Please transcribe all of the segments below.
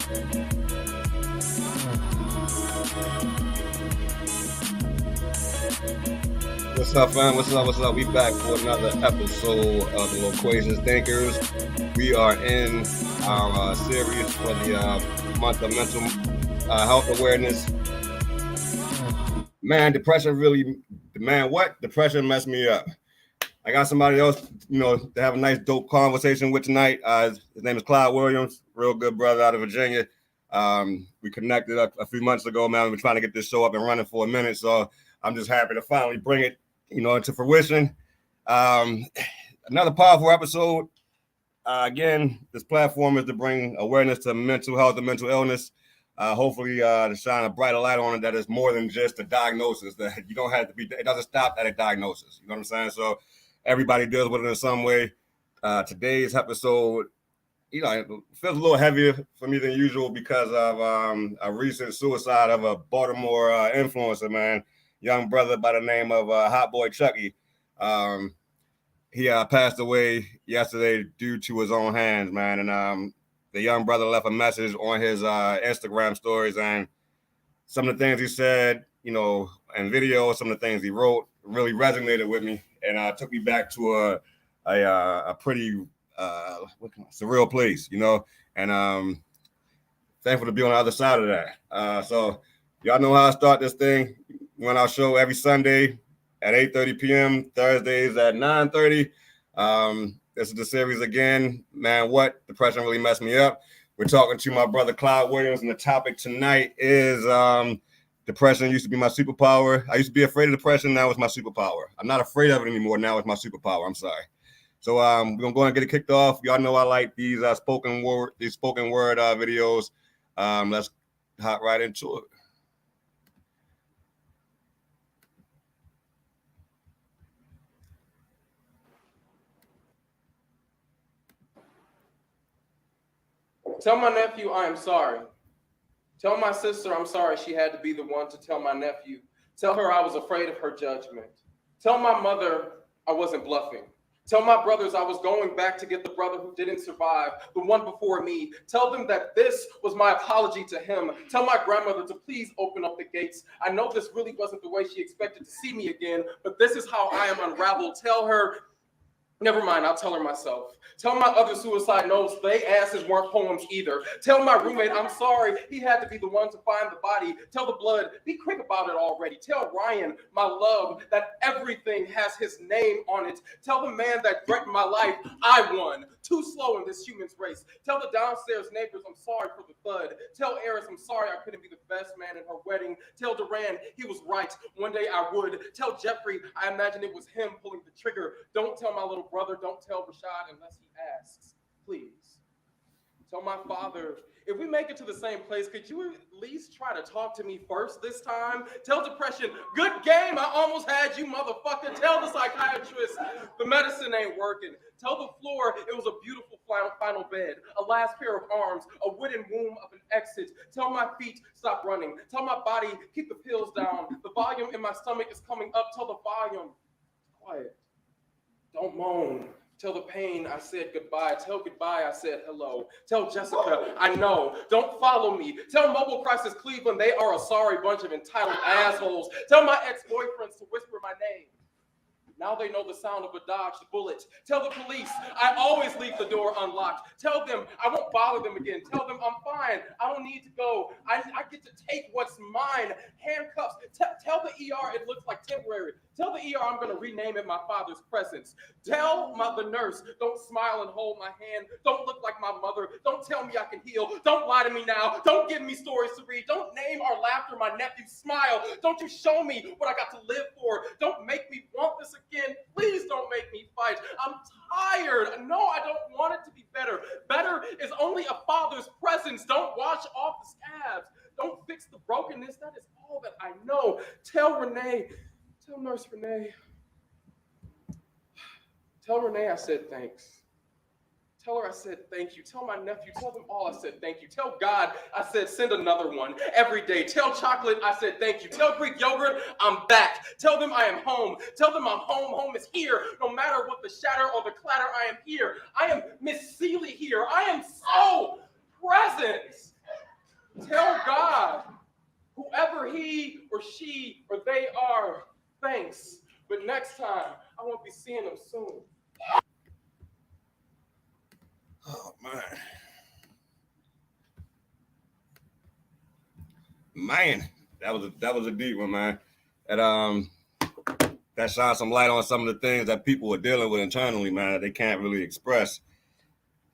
What's up, fam? What's up? What's up? We back for another episode of the Loquacious Thinkers. We are in our series for the month of mental health awareness. Man, depression really, man, what? Depression messed me up. I got somebody else, to have a nice, dope conversation with tonight. His name is Clyde Williams, real good brother out of Virginia. We connected a few months ago, man. We've been trying to get this show up and running for a minute, so I'm just happy to finally bring it, into fruition. Another powerful episode. Again, this platform is to bring awareness to mental health and mental illness. Hopefully, to shine a brighter light on it that is more than just a diagnosis. That you don't have to be. It doesn't stop at a diagnosis. You know what I'm saying? So everybody deals with it in some way. Today's episode, it feels a little heavier for me than usual because of a recent suicide of a Baltimore influencer, man. Young brother by the name of Hot Boy Chucky. He passed away yesterday due to his own hands, man. And the young brother left a message on his Instagram stories, and some of the things he said, in video, some of the things he wrote really resonated with me, and took me back to a pretty surreal place, and thankful to be on the other side of that. So y'all know how I start this thing. When our show every Sunday at 8:30 p.m., Thursdays at 9:30. This is the series again. Man, what? Depression really messed me up. We're talking to my brother Clyde Williams, and the topic tonight is depression used to be my superpower. I used to be afraid of depression. Now it's my superpower. I'm not afraid of it anymore. Now it's my superpower. I'm sorry. So we're gonna go and get it kicked off. Y'all know I like these spoken word videos. Let's hop right into it. Tell my nephew I am sorry. Tell my sister I'm sorry she had to be the one to tell my nephew. Tell her I was afraid of her judgment. Tell my mother I wasn't bluffing. Tell my brothers I was going back to get the brother who didn't survive, the one before me. Tell them that this was my apology to him. Tell my grandmother to please open up the gates. I know this really wasn't the way she expected to see me again, but this is how I am unraveled. Tell her, never mind, I'll tell her myself. Tell my other suicide notes they asses weren't poems either. Tell my roommate I'm sorry he had to be the one to find the body. Tell the blood, be quick about it already. Tell Ryan, my love, that everything has his name on it. Tell the man that threatened my life I won. Too slow in this human's race. Tell the downstairs neighbors I'm sorry for the thud. Tell Eris I'm sorry I couldn't be the best man in her wedding. Tell Duran he was right. One day I would. Tell Jeffrey I imagine it was him pulling the trigger. Don't tell my little brother, don't tell Rashad unless he asks, please. Tell my father, if we make it to the same place, could you at least try to talk to me first this time? Tell depression, good game, I almost had you, motherfucker. Tell the psychiatrist, the medicine ain't working. Tell the floor, it was a beautiful final bed, a last pair of arms, a wooden womb of an exit. Tell my feet, stop running. Tell my body, keep the pills down. The volume in my stomach is coming up. Tell the volume, quiet. Don't moan. Tell the pain I said goodbye. Tell goodbye I said hello. Tell Jessica I know. Don't follow me. Tell Mobile Crisis Cleveland they are a sorry bunch of entitled assholes. Tell my ex-boyfriends to whisper my name. Now they know the sound of a dodged bullet. Tell the police I always leave the door unlocked. Tell them I won't bother them again. Tell them I'm fine. I don't need to go. I get to take what's mine. Handcuffs. Tell the ER it looks like temporary. Tell the ER I'm going to rename it my father's presence. Tell the nurse don't smile and hold my hand. Don't look like my mother. Don't tell me I can heal. Don't lie to me now. Don't give me stories to read. Don't name our laughter my nephew's smile. Don't you show me what I got to live for. Don't make me want this again. Please don't make me fight. I'm tired. No, I don't want it to be better. Better is only a father's presence. Don't wash off the scabs. Don't fix the brokenness. That is all that I know. Tell Renee. Tell Nurse Renee. Tell Renee I said thanks. Tell her I said thank you. Tell my nephew. Tell them all I said thank you. Tell God I said send another one every day. Tell Chocolate I said thank you. Tell Greek Yogurt I'm back. Tell them I am home. Tell them I'm home. Home is here. No matter what the shatter or the clatter, I am here. I am Miss Seeley here. I am so present. whoever he or she or they are, thanks. But next time, I won't be seeing them soon. Oh, man. Man, that was a deep one, man. And that shines some light on some of the things that people are dealing with internally, man, that they can't really express.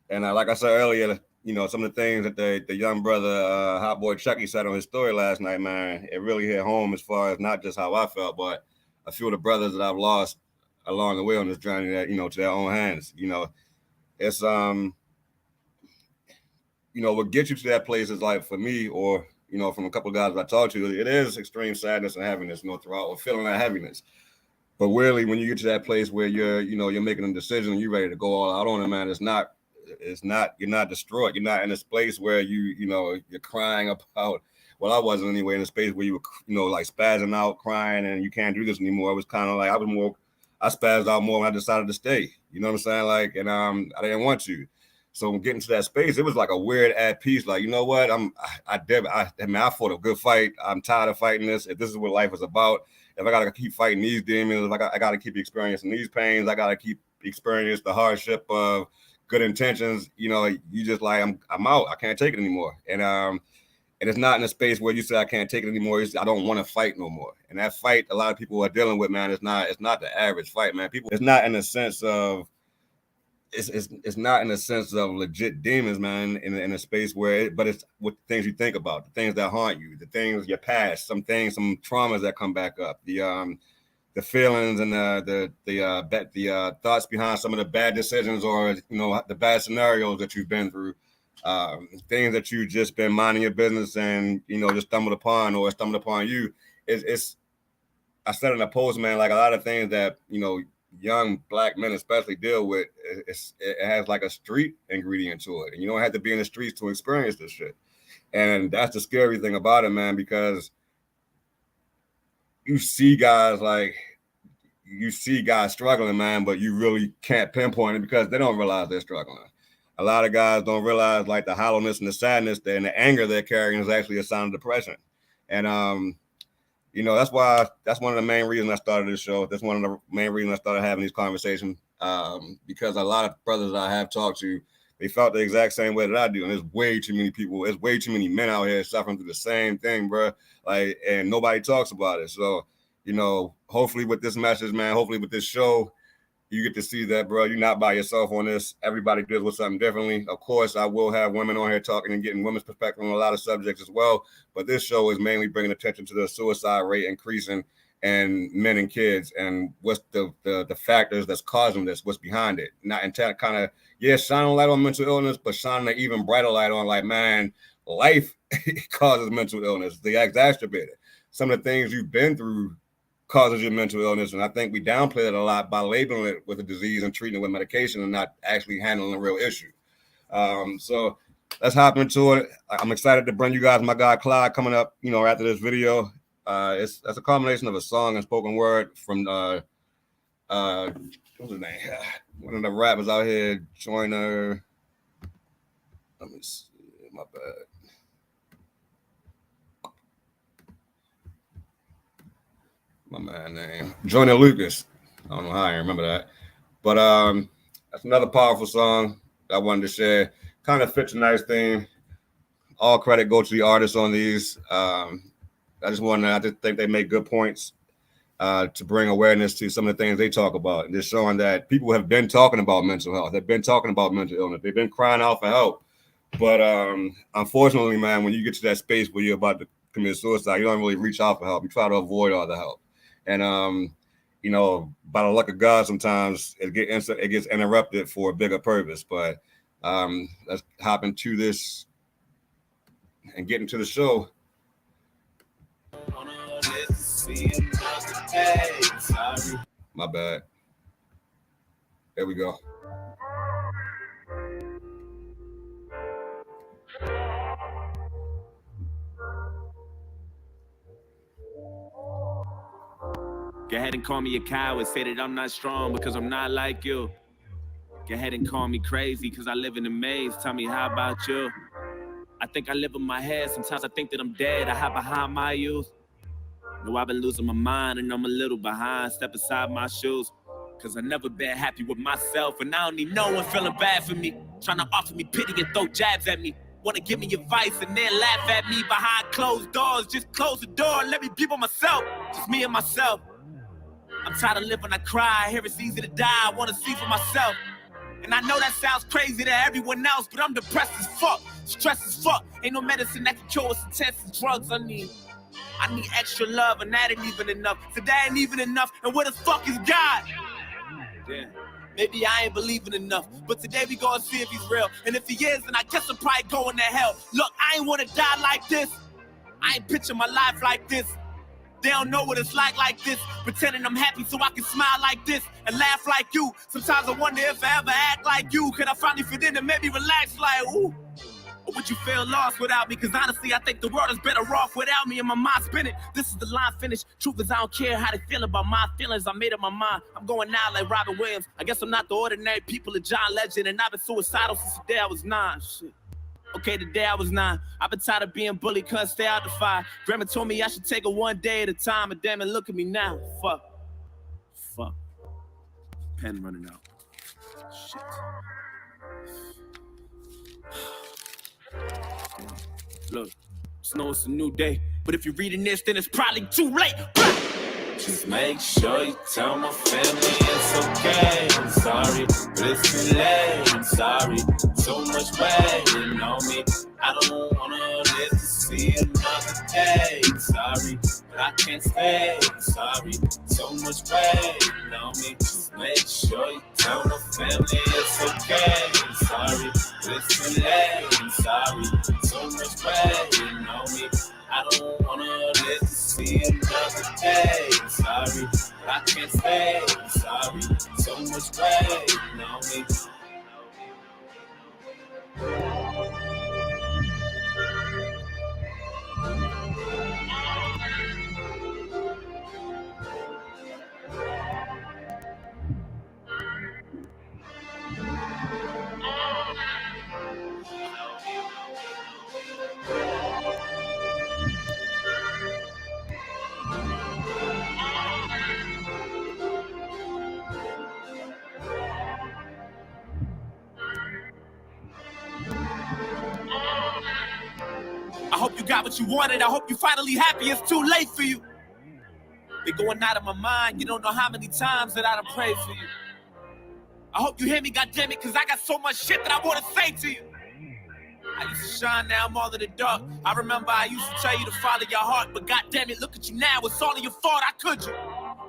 And like I said earlier, you know, some of the things that the young brother, Hot Boy Chucky, said on his story last night, man, it really hit home as far as not just how I felt, but a few of the brothers that I've lost along the way on this journey that, you know, to their own hands. You know, it's you know, what gets you to that place is like, for me, or, you know, from a couple of guys I talked to, it is extreme sadness and heaviness, you know, throughout, or feeling that heaviness. But really, when you get to that place where you're making a decision and you're ready to go all out on it, man, you're not destroyed. You're not in this place where you're crying about, well, I wasn't anyway, in a space where you were, you know, like spazzing out, crying, and you can't do this anymore. It was kind of like, I spazzed out more when I decided to stay. You know what I'm saying? Like, and I didn't want to. So getting to that space, it was like a weird at peace. Like, you know what? I fought a good fight. I'm tired of fighting this. If this is what life is about, if I gotta keep fighting these demons, if I gotta keep experiencing these pains, I gotta keep experiencing the hardship of good intentions. You know, you just like, I'm out. I can't take it anymore. And it's not in a space where you say I can't take it anymore. I don't want to fight no more. And that fight, a lot of people are dealing with, man. It's not the average fight, man. It's not in a sense of. It's not in a sense of legit demons, man, in a space where but it's what things you think about, the things that haunt you, the things your past, some traumas that come back up, the feelings and the thoughts behind some of the bad decisions, or, you know, the bad scenarios that you've been through, things that you've just been minding your business and, you know, just stumbled upon you. It's I said in a post, man, like a lot of things that, you know, young black men especially deal with, it has like a street ingredient to it, and you don't have to be in the streets to experience this shit. And that's the scary thing about it, man, because you see guys struggling, man, but you really can't pinpoint it because they don't realize they're struggling. A lot of guys don't realize, like, the hollowness and the sadness and the anger they're carrying is actually a sign of depression. And you know, that's one of the main reasons I started this show. That's one of the main reasons I started having these conversations, because a lot of brothers I have talked to, they felt the exact same way that I do. And there's way too many people, there's way too many men out here suffering through the same thing, bro. Like, and nobody talks about it. So, you know, hopefully with this message, man, hopefully with this show, you get to see that, bro, you're not by yourself on this. Everybody deals with something differently. Of course, I will have women on here talking and getting women's perspective on a lot of subjects as well. But this show is mainly bringing attention to the suicide rate increasing and men and kids, and what's the factors that's causing this, what's behind it. Not intent, kind of, shining a light on mental illness, but shining an even brighter light on, like, man, life causes mental illness. They exacerbate it. Some of the things you've been through causes your mental illness, and I think we downplay it a lot by labeling it with a disease and treating it with medication and not actually handling the real issue. So let's hop into it. I'm excited to bring you guys my guy Clyde coming up, you know, after this video. It's a combination of a song and spoken word from what's his name? One of the rappers out here, Joyner. Let me see, my bad. My man name, Joyner Lucas. I don't know how I remember that, but that's another powerful song that I wanted to share. Kind of fits a nice theme. All credit goes to the artists on these. I just think they make good points to bring awareness to some of the things they talk about, and just showing that people have been talking about mental health. They've been talking about mental illness. They've been crying out for help. But unfortunately, man, when you get to that space where you're about to commit suicide, you don't really reach out for help. You try to avoid all the help. And you know, by the luck of God, sometimes it gets interrupted for a bigger purpose. But let's hop into this and get into the show. My bad. There we go. Go ahead and call me a coward, say that I'm not strong because I'm not like you. Go ahead and call me crazy because I live in a maze. Tell me, how about you? I think I live in my head. Sometimes I think that I'm dead. I hide behind my youth. No, I've been losing my mind and I'm a little behind. Step aside my shoes, cause I never been happy with myself. And I don't need no one feeling bad for me, trying to offer me pity and throw jabs at me. Wanna give me advice and then laugh at me behind closed doors. Just close the door and let me be by myself, just me and myself. I'm tired of living, I cry, I hear it's easy to die, I wanna see for myself. And I know that sounds crazy to everyone else, but I'm depressed as fuck, stressed as fuck. Ain't no medicine that can cure what's intense as drugs I need extra love, and that ain't even enough. So that ain't even enough, and where the fuck is God? Yeah. Maybe I ain't believing enough, but today we gonna see if he's real. And if he is, then I guess I'm probably going to hell. Look, I ain't wanna die like this. I ain't picture my life like this. They don't know what it's like this. Pretending I'm happy so I can smile like this and laugh like you. Sometimes I wonder if I ever act like you. Could I finally fit in and maybe relax like, ooh? Or would you feel lost without me? Cause honestly, I think the world is better off without me and my mind spinning. This is the line finish. Truth is I don't care how they feel about my feelings. I made up my mind. I'm going out like Robin Williams. I guess I'm not the ordinary people of John Legend. And I've been suicidal since the day I was 9. Shit. Okay, the day I was 9. I've been tired of being bullied, couldn't stay out the fire. Grandma told me I should take it one day at a time. And damn it, look at me now. Fuck. Pen running out. Shit. Look, just know it's a new day. But if you're reading this, then it's probably too late. Just make sure you tell my family it's okay. I'm sorry, but it's too late. I'm sorry, so much waiting on me. I don't wanna live to see another day. I'm sorry, but I can't stay. I'm sorry, so much waiting on me. Just make sure you tell my family it's okay. I'm sorry, but it's too late. I'm sorry, so much waiting on me. I don't wanna live to see another day. I'm sorry, but I can't stay. I'm sorry, so much waiting on me. I hope you got what you wanted. I hope you finally happy. It's too late for you. Been going out of my mind. You don't know how many times that I done prayed for you. I hope you hear me, goddammit, cause I got so much shit that I wanna say to you. I used to shine, now I'm all in the dark. I remember I used to tell you to follow your heart, but goddammit, look at you now. It's all of your fault. How could you?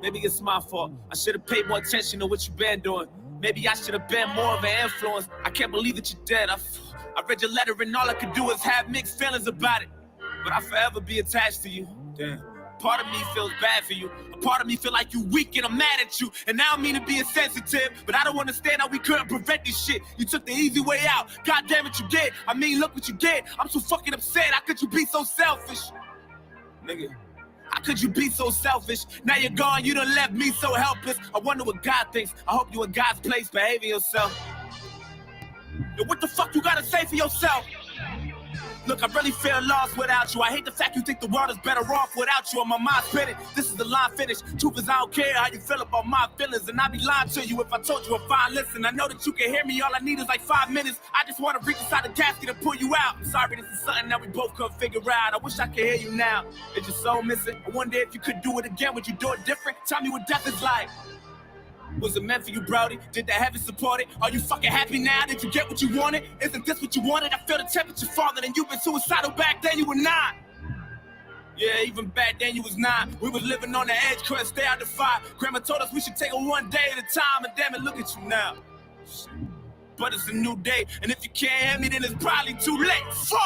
Maybe it's my fault. I should have paid more attention to what you been doing. Maybe I should have been more of an influence. I can't believe that you're dead. I read your letter and all I could do is have mixed feelings about it. But I'll forever be attached to you. Damn. Part of me feels bad for you. A part of me feel like you weak and I'm mad at you. And I don't mean to be insensitive, but I don't understand how we couldn't prevent this shit. You took the easy way out. God damn it, you did. I mean, look what you did. I'm so fucking upset. How could you be so selfish? Nigga, how could you be so selfish? Now you're gone, you done left me so helpless. I wonder what God thinks. I hope you in God's place behaving yourself. Yo, what the fuck you gotta say for yourself? Look, I really feel lost without you. I hate the fact you think the world is better off without you. On my mind spinning, this is the line finish. Truth is I don't care how you feel about my feelings. And I'd be lying to you if I told you if I listen. I know that you can hear me, all I need is like 5 minutes. I just want to reach inside the casket and pull you out. I'm sorry, this is something that we both couldn't figure out. I wish I could hear you now. Is your soul missing? I wonder if you could do it again. Would you do it different? Tell me what death is like. Was it meant for you, Brody? Did the heaven support it? Are you fucking happy now? Did you get what you wanted? Isn't this what you wanted? I feel the temperature falling and you've been suicidal back then, you were not. Yeah, even back then you was 9. We was living on the edge, couldn't stay out the fire. Grandma told us we should take it one day at a time, and damn it, look at you now. But it's a new day, and if you can't hear me, then it's probably too late. Fuck!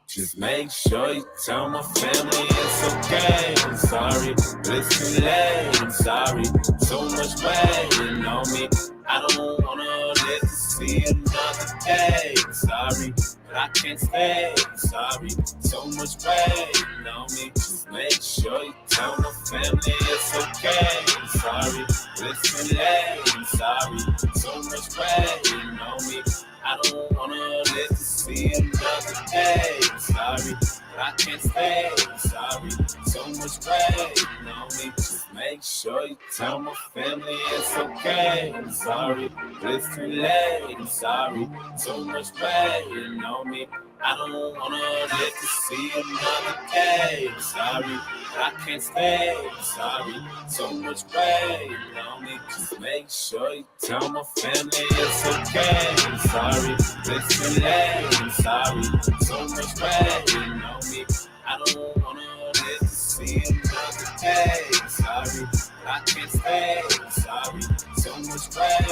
Just make sure you tell my family it's okay. I'm sorry, but it's too late. I'm sorry, so much waiting on me. I don't wanna live to see another day. I'm sorry, but I can't stay. I'm sorry, so much waiting on me. Just make sure you tell my family it's okay. I'm sorry, but it's too late. I'm sorry, so much waiting on me. I don't wanna live to see another day. I'm sorry, I can't stay. Sorry, so much rain on me. Just make sure you tell my family it's okay. I'm sorry, but it's too late. I'm sorry, so much rain on me. I don't wanna live to see another day. I'm sorry, I can't stay. I'm sorry, so much rain on me. Just make sure you tell my family it's okay. I'm sorry, but it's too late. I'm sorry, so much rain on me. I don't wanna live to see another day. I'm sorry, I can't stay. I'm sorry, so much rain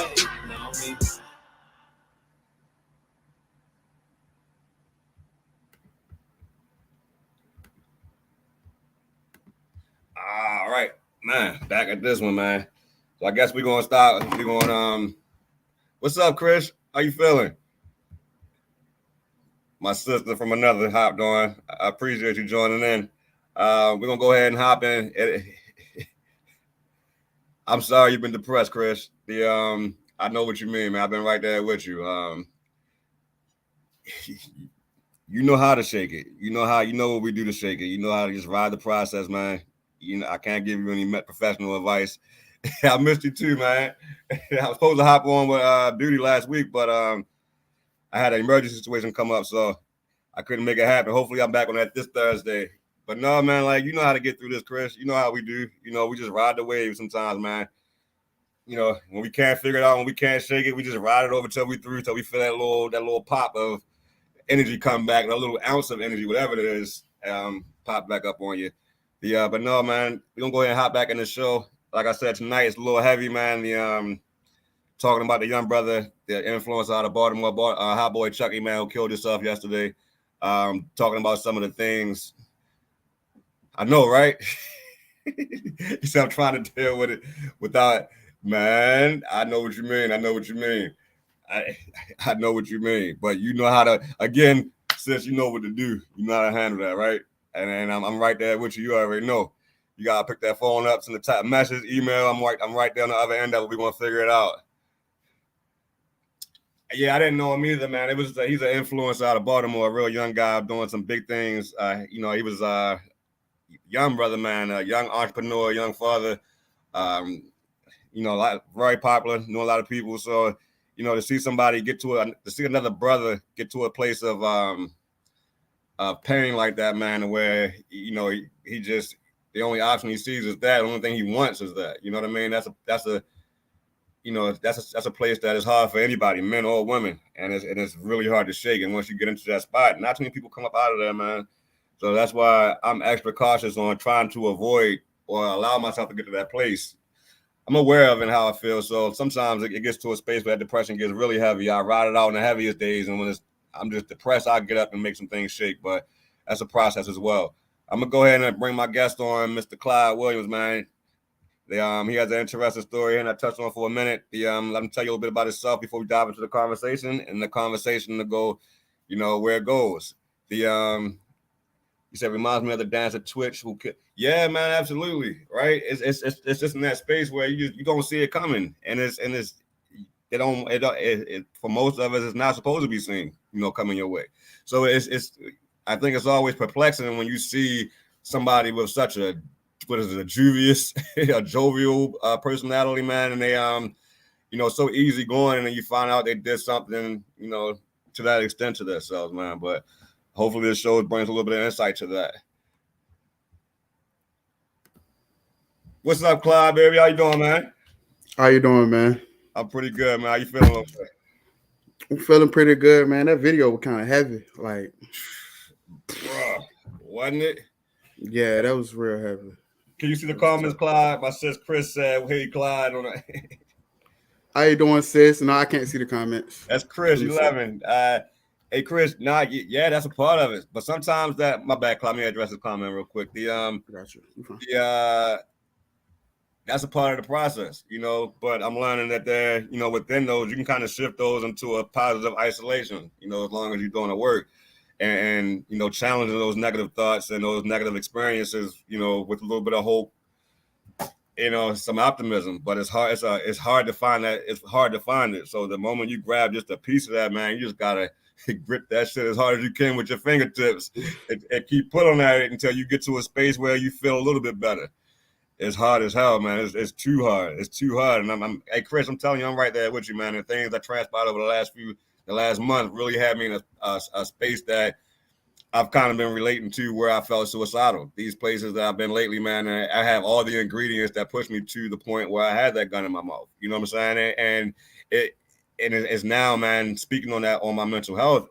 on me. All right, man. Back at this one, man. So I guess we're gonna start. We're going. What's up, Chris? How you feeling? My sister from another hopped on. I appreciate you joining in. We're gonna go ahead and hop in. I'm sorry you've been depressed, Chris. I know what you mean, man. I've been right there with you. You know how to shake it. You know what we do to shake it. You know how to just ride the process, man. You know, I can't give you any professional advice. I missed you too, man. I was supposed to hop on with duty last week, but I had an emergency situation come up, so I couldn't make it happen. Hopefully I'm back on that this Thursday. But no, man, like, you know how to get through this, Chris. You know how we do. You know, we just ride the wave sometimes, man. You know, when we can't figure it out, when we can't shake it, we just ride it over till we through, till we feel that little pop of energy come back, a little ounce of energy, whatever it is, pop back up on you. But no, man, we're gonna go ahead and hop back in the show. Like I said, tonight it's a little heavy, man. Talking about the young brother, the influencer out of Baltimore, Hot Boy Chucky, man, who killed himself yesterday. Talking about some of the things. I know, right? You see, I'm trying to deal with it without, man. I know what you mean. I know what you mean. I know what you mean. But you know how to, again, since you know what to do, you know how to handle that, right? And I'm right there with you. You already know. You gotta pick that phone up, send the type message, email. I'm right there on the other end of it. We're gonna figure it out. Yeah, I didn't know him either, man. He's an influencer out of Baltimore, a real young guy doing some big things. He was a young brother, man, a young entrepreneur, young father. Very popular, know a lot of people. So, to see somebody to see another brother get to a place of pain like that, man, where he just, the only option he sees is that. The only thing he wants is that. You know what I mean? That's a place that is hard for anybody, men or women, and it's really hard to shake. And once you get into that spot, not too many people come up out of there, man. So that's why I'm extra cautious on trying to avoid or allow myself to get to that place. I'm aware of it and how I feel. So sometimes it gets to a space where that depression gets really heavy. I ride it out in the heaviest days, and when I'm just depressed, I get up and make some things shake. But that's a process as well. I'm gonna go ahead and bring my guest on, Mr. Clyde Williams, man. He has an interesting story, and I touched on for a minute. Let me tell you a little bit about himself before we dive into the conversation, and the conversation to go, where it goes. You said reminds me of the dancer Twitch. Yeah, man, absolutely, right. It's just in that space where you don't see it coming, and for most of us, it's not supposed to be seen, coming your way. So I think it's always perplexing when you see somebody with such a jovial personality, man, and they so easy going, and then you find out they did something, to that extent to themselves, man. But hopefully this show brings a little bit of insight to that. What's up, Clyde, baby? How you doing, man? How you doing, man? I'm pretty good, man. How you feeling? Okay? I'm feeling pretty good, man. That video was kind of heavy, like, bruh, wasn't it? Yeah, that was real heavy. Can you see the comments, Clyde? My sis Chris said, "Hey, Clyde." How you doing, sis? No, I can't see the comments. That's Chris 11. Hey, Chris. Nah, yeah, that's a part of it. But sometimes my bad, Clyde. Let me address this comment real quick. That's a part of the process, But I'm learning that there, within those, you can kind of shift those into a positive isolation, as long as you're doing the work. And challenging those negative thoughts and those negative experiences, with a little bit of hope, some optimism. But it's hard. It's hard to find that. It's hard to find it. So the moment you grab just a piece of that, man, you just gotta grip that shit as hard as you can with your fingertips and keep pulling at it until you get to a space where you feel a little bit better. It's hard as hell, man. It's too hard. It's too hard. And hey, Chris, I'm telling you, I'm right there with you, man. The things that transpired over the last month really had me in a space that I've kind of been relating to where I felt suicidal. These places that I've been lately, man, I have all the ingredients that pushed me to the point where I had that gun in my mouth. You know what I'm saying? And it's now, man, speaking on that, on my mental health,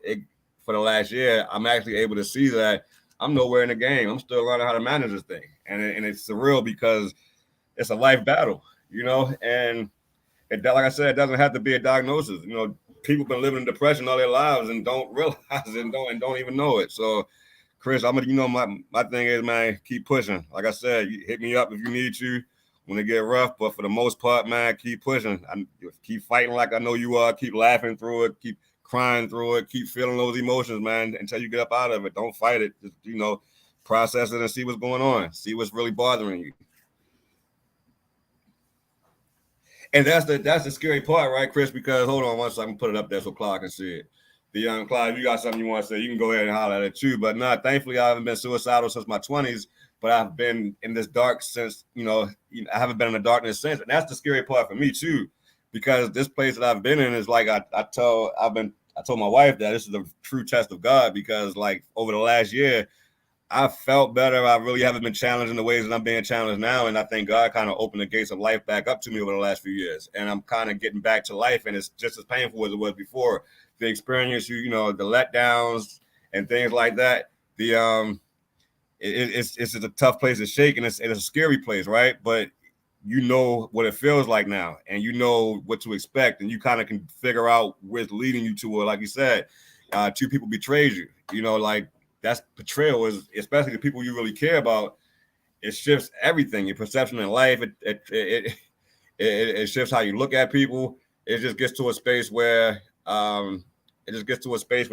for the last year, I'm actually able to see that I'm nowhere in the game. I'm still learning how to manage this thing. And it's surreal because it's a life battle, you know? And like I said, it doesn't have to be a diagnosis. You know, people been living in depression all their lives and don't realize it and don't even know it. So, Chris, my thing is, man, keep pushing. Like I said, you hit me up if you need to when it get rough. But for the most part, man, keep pushing. Keep fighting like I know you are. Keep laughing through it. Keep crying through it. Keep feeling those emotions, man, until you get up out of it. Don't fight it. Just, process it and see what's going on. See what's really bothering you. And that's the scary part, right, Chris? Because hold on one second, put it up there so Clyde can see it. Clyde, if you got something you want to say, you can go ahead and holler at it too. But thankfully, I haven't been suicidal since my 20s, but I've been in this dark since, I haven't been in the darkness since. And that's the scary part for me too, because this place that I've been in is like I told my wife that this is a true test of God, because like over the last year, I felt better. I really haven't been challenged in the ways that I'm being challenged now. And I think God kind of opened the gates of life back up to me over the last few years. And I'm kind of getting back to life. And it's just as painful as it was before. The experience, the letdowns and things like that. It's a tough place to shake, and it's a scary place, right? But you know what it feels like now, and you know what to expect, and you kind of can figure out where's leading you to. Like you said, two people betrayed you. That's betrayal, is especially the people you really care about. It shifts everything, your perception in life. It shifts how you look at people. It just gets to a space where you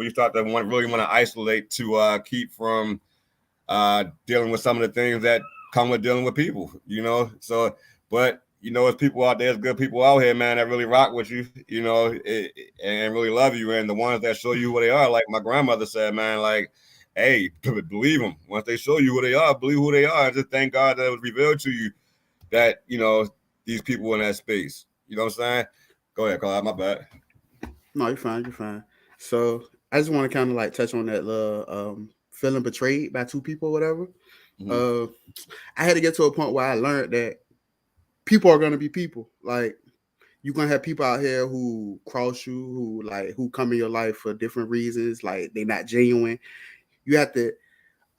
start to really want to isolate to keep from dealing with some of the things that come with dealing with people. So, but there's people out there, there's good people out here, man, that really rock with you, and really love you. And the ones that show you who they are, like my grandmother said, man, like, hey, believe them. Once they show you who they are, believe who they are. Just thank God that it was revealed to you that, these people in that space. You know what I'm saying? Go ahead, Clyde. My bad. No, you're fine. So I just want to kind of like touch on that feeling betrayed by two people or whatever. Mm-hmm. I had to get to a point where I learned that people are going to be people. Like, you're going to have people out here who cross you, who come in your life for different reasons. Like, they're not genuine. You have to,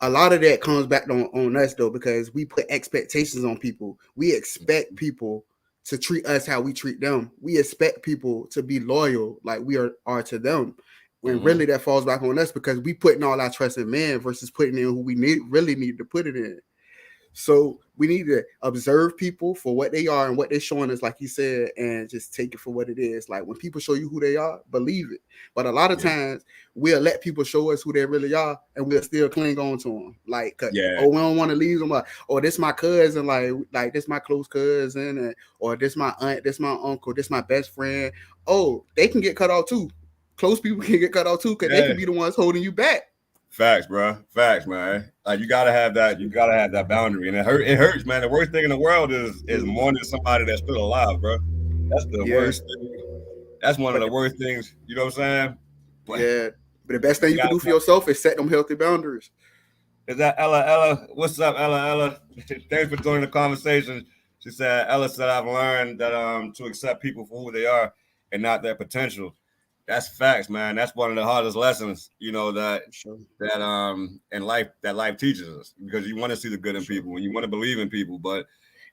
a lot of that comes back on us though, because we put expectations on people. We expect people to treat us how we treat them. We expect people to be loyal like we are to them. When really that falls back on us, because we putting all our trust in man versus putting in who we really need to put it in. So we need to observe people for what they are and what they're showing us, like you said, and just take it for what it is. Like, when people show you who they are, believe it. But a lot of times we'll let people show us who they really are, and we'll still cling on to them. Like, we don't want to leave them. Or this my cousin, like this my close cousin, or this my aunt, this my uncle, this my best friend. Oh, they can get cut off too. Close people can get cut off too, because they can be the ones holding you back. Facts, bro. Facts, man. Like, you gotta have that. You gotta have that boundary, and it hurts, man. The worst thing in the world is mourning somebody that's still alive, bro. That's the worst thing. That's one of the worst things. You know what I'm saying? But the best thing you can do for yourself is set them healthy boundaries. Is that Ella? Ella, what's up, Ella? Thanks for joining the conversation. She said, Ella said, I've learned that to accept people for who they are and not their potential. That's facts, man. That's one of the hardest lessons, that in life, that life teaches us, because you want to see the good in people and you want to believe in people, but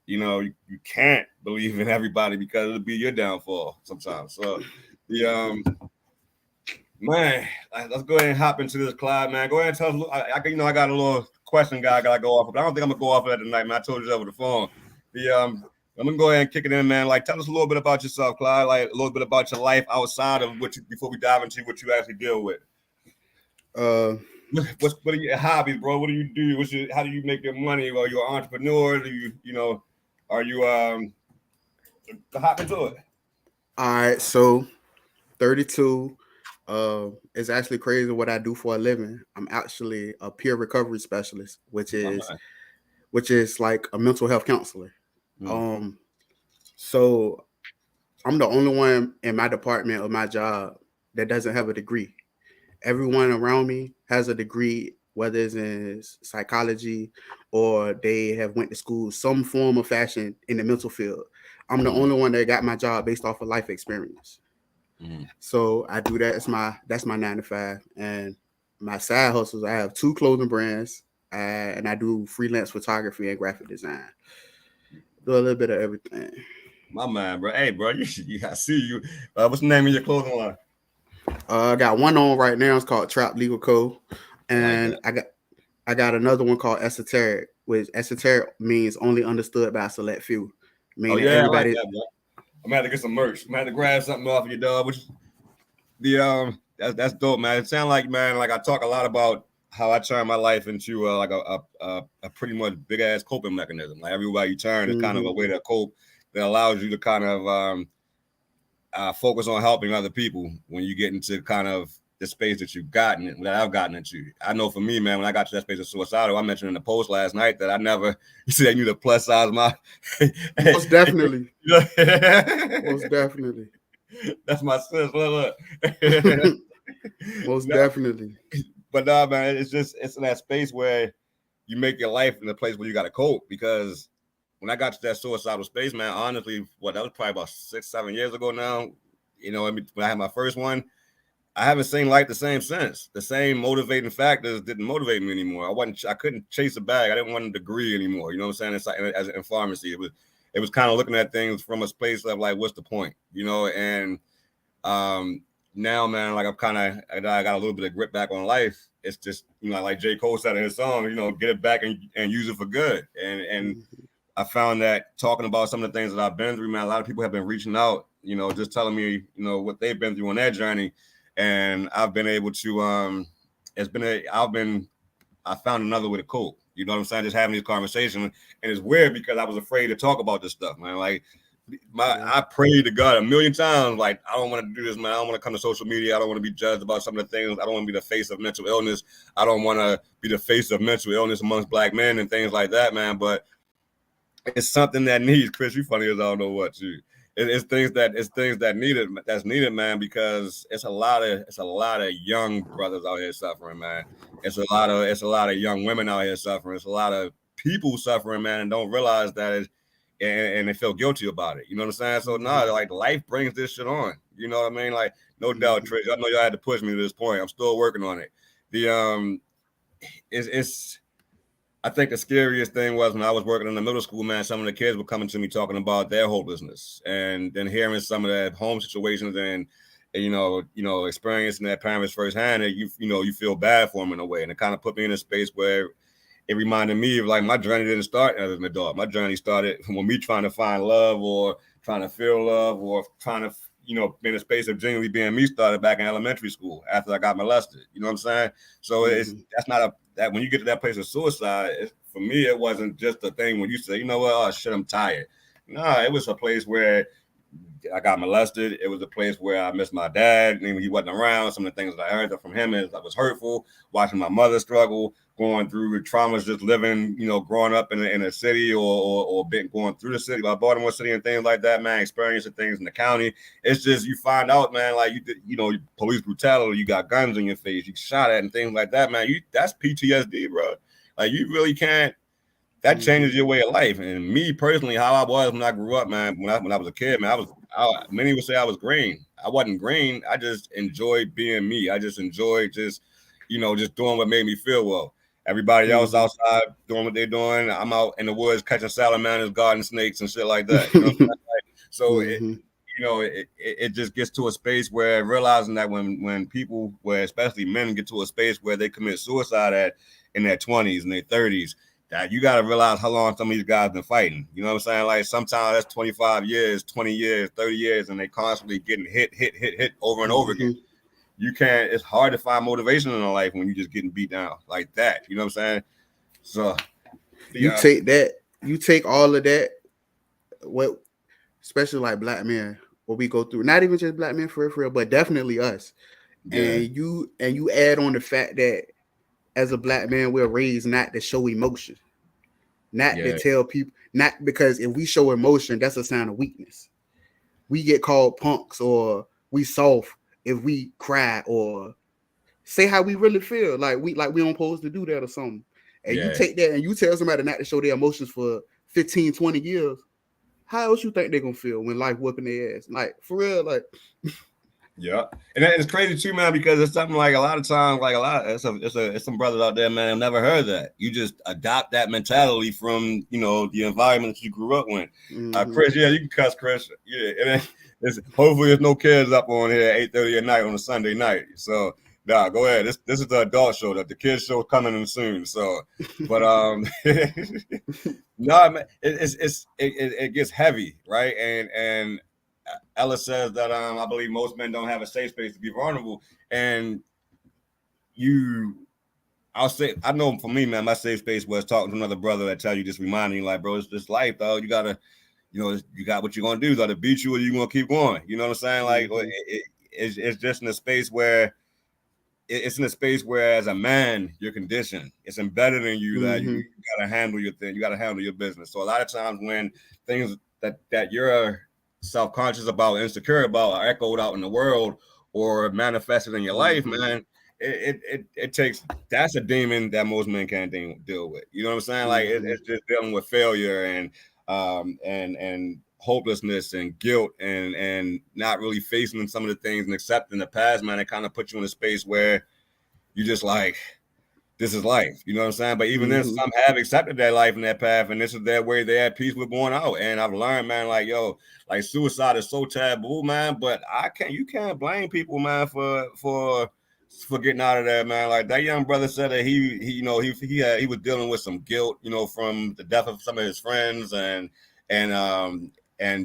you can't believe in everybody, because it'll be your downfall sometimes. So man, let's go ahead and hop into this, Clyde, man. Go ahead and tell us. I got a little question guy I gotta go off of, but I don't think I'm gonna go off of that tonight, man. I told you that over the phone. I'm gonna go ahead and kick it in, man. Like, tell us a little bit about yourself, Clyde. Like, a little bit about your life outside of before we dive into what you actually deal with. What are your hobbies, bro? What do you do? How do you make your money? Are you an entrepreneur? Do you, are you hop into it? All right, so 32. It's actually crazy what I do for a living. I'm actually a peer recovery specialist, which is like a mental health counselor. Mm. So I'm the only one in my department of my job that doesn't have a degree. Everyone around me has a degree, whether it's in psychology or they have went to school some form of fashion in the mental field. I'm the only one that got my job based off of life experience. So I do that. That's my 9 to 5, and my side hustles. I have 2 clothing brands, and I do freelance photography and graphic design. Do a little bit of everything. My man, bro. Hey, bro, I see you. What's the name of your clothing line? I got one on right now. It's called Trap Legal Co. And I got another one called Esoteric, which esoteric means only understood by a select few. Meaning everybody. I like that, bro. I'm gonna have to get some merch. I'm gonna have to grab something off of your dog. Which that's dope, man. It sounds like, man, like I talk a lot about how I turn my life into like a pretty much big ass coping mechanism. Like everywhere you turn is kind of a way to cope that allows you to kind of focus on helping other people when you get into kind of the space that you've gotten, that I've gotten into. I know for me, man, when I got to that space of suicidal, I mentioned in the post last night that I never, you see, I knew the plus size my. Most definitely. Most definitely. That's my sis. Look. Most definitely. But nah, man, it's in that space where you make your life in a place where you got to cope. Because when I got to that suicidal space, man, honestly, that was probably about 6-7 years ago now. You know, when I had my first one, I haven't seen life the same since. The same motivating factors didn't motivate me anymore. I couldn't chase a bag. I didn't want a degree anymore. You know what I'm saying? It's like, as in pharmacy, it was kind of looking at things from a space of like, what's the point? You know, and now, man, like I got a little bit of grip back on life. It's just, you know, like J. Cole said in his song, you know, get it back and use it for good. And I found that talking about some of the things that I've been through, man, a lot of people have been reaching out, you know, just telling me, you know, what they've been through on their journey. And I've been able to, I found another way to cope. You know what I'm saying? Just having these conversations. And it's weird because I was afraid to talk about this stuff, man. Like I prayed to God a million times. Like, I don't want to do this, man. I don't want to come to social media. I don't want to be judged about some of the things. I don't want to be the face of mental illness. I don't want to be the face of mental illness amongst Black men and things like that, man. But it's something that needs, Chris, you funny as I don't know what you. It's things that's needed, man, because it's a lot of young brothers out here suffering, man. It's a lot of young women out here suffering. It's a lot of people suffering, man, and don't realize that and they feel guilty about it. You know what I'm saying? So like life brings this shit on. You know what I mean? Like, no doubt, Trish. I know y'all had to push me to this point. I'm still working on it. I think the scariest thing was when I was working in the middle school, man, some of the kids were coming to me talking about their hopelessness, and then hearing some of their home situations and you know, experiencing their parents firsthand, and you feel bad for them in a way. And it kind of put me in a space where it reminded me of like my journey didn't start as an adult. My journey started when me trying to find love or trying to feel love or trying to, you know, be in a space of genuinely being me started back in elementary school after I got molested. You know what I'm saying? So that when you get to that place of suicide, for me, it wasn't just a thing when you say, you know what, oh shit, I'm tired. No, it was a place where I got molested. It was a place where I missed my dad. And he wasn't around. Some of the things that I heard from him was hurtful. Watching my mother struggle, going through traumas, just living, you know, growing up in a city or going through the city, like Baltimore City and things like that, man, experiencing things in the county. It's just, you find out, man, like you know, police brutality, you got guns in your face, you shot at and things like that, man. That's PTSD, bro. Like, you really can't. That changes your way of life. And me personally, how I was when I grew up, man, when I was a kid, man, many would say I was green. I wasn't green. I just enjoyed being me. I just enjoyed just doing what made me feel well. Everybody else outside doing what they're doing. I'm out in the woods catching salamanders, garden snakes, and shit like that. You know what I'm saying? So it just gets to a space where realizing that when people, where especially men, get to a space where they commit suicide in their 20s and their 30s, that you got to realize how long some of these guys been fighting. You know what I'm saying? Like, sometimes that's 25 years, 20 years, 30 years, and they constantly getting hit over and over again. You can't, it's hard to find motivation in life when you're just getting beat down like that. You know what I'm saying? So you take all of that, what, especially like Black men, what we go through, not even just Black men for real, but definitely us. Yeah. And you add on the fact that as a black man, we're raised not to show emotion, not to Yeah. tell people, not because if we show emotion, that's a sign of weakness. We get called punks or we soft if we cry or say how we really feel. Like we don't supposed to do that or something. And you Yeah. take that and you tell somebody not to show their emotions for 15, 20 years. How else you think they're gonna feel when life whooping their ass? Like for real, like Yeah, and it's crazy too, man, because it's something like a lot of times, like it's some brothers out there, man, I've never heard that. You just adopt that mentality from the environment that you grew up in. Chris, yeah, you can cuss, Chris. Yeah, and hopefully there's no kids up on here at 8:30 at night on a Sunday night. So nah, go ahead. This is the adult show. That the kids show coming in soon. So, but no, man, it gets heavy, right? And Ella says that I believe most men don't have a safe space to be vulnerable. And I'll say, I know for me, man, my safe space was talking to another brother that tell you, just reminding you, like, bro, it's this life, dog. You gotta, you got what you're gonna do. You gotta beat you or you're gonna keep going. You know what I'm saying? Like, it's just in a space where it's in a space where, as a man, you're conditioned. It's embedded in you that you gotta handle your thing. You gotta handle your business. So a lot of times when things that you're self-conscious about, insecure about, are echoed out in the world or manifested in your life, man, it takes, that's a demon that most men can't deal with. You know what I'm saying? Like it's just dealing with failure and hopelessness and guilt and not really facing some of the things and accepting the past, man. It kind of puts you in a space where you just like, this is life, you know what I'm saying? But even then, some have accepted that life and that path, and this is their way. They're at peace with going out. And I've learned, man, like, yo, like suicide is so taboo, man. But you can't blame people, man, for getting out of there, man. Like that young brother said that he was dealing with some guilt, from the death of some of his friends and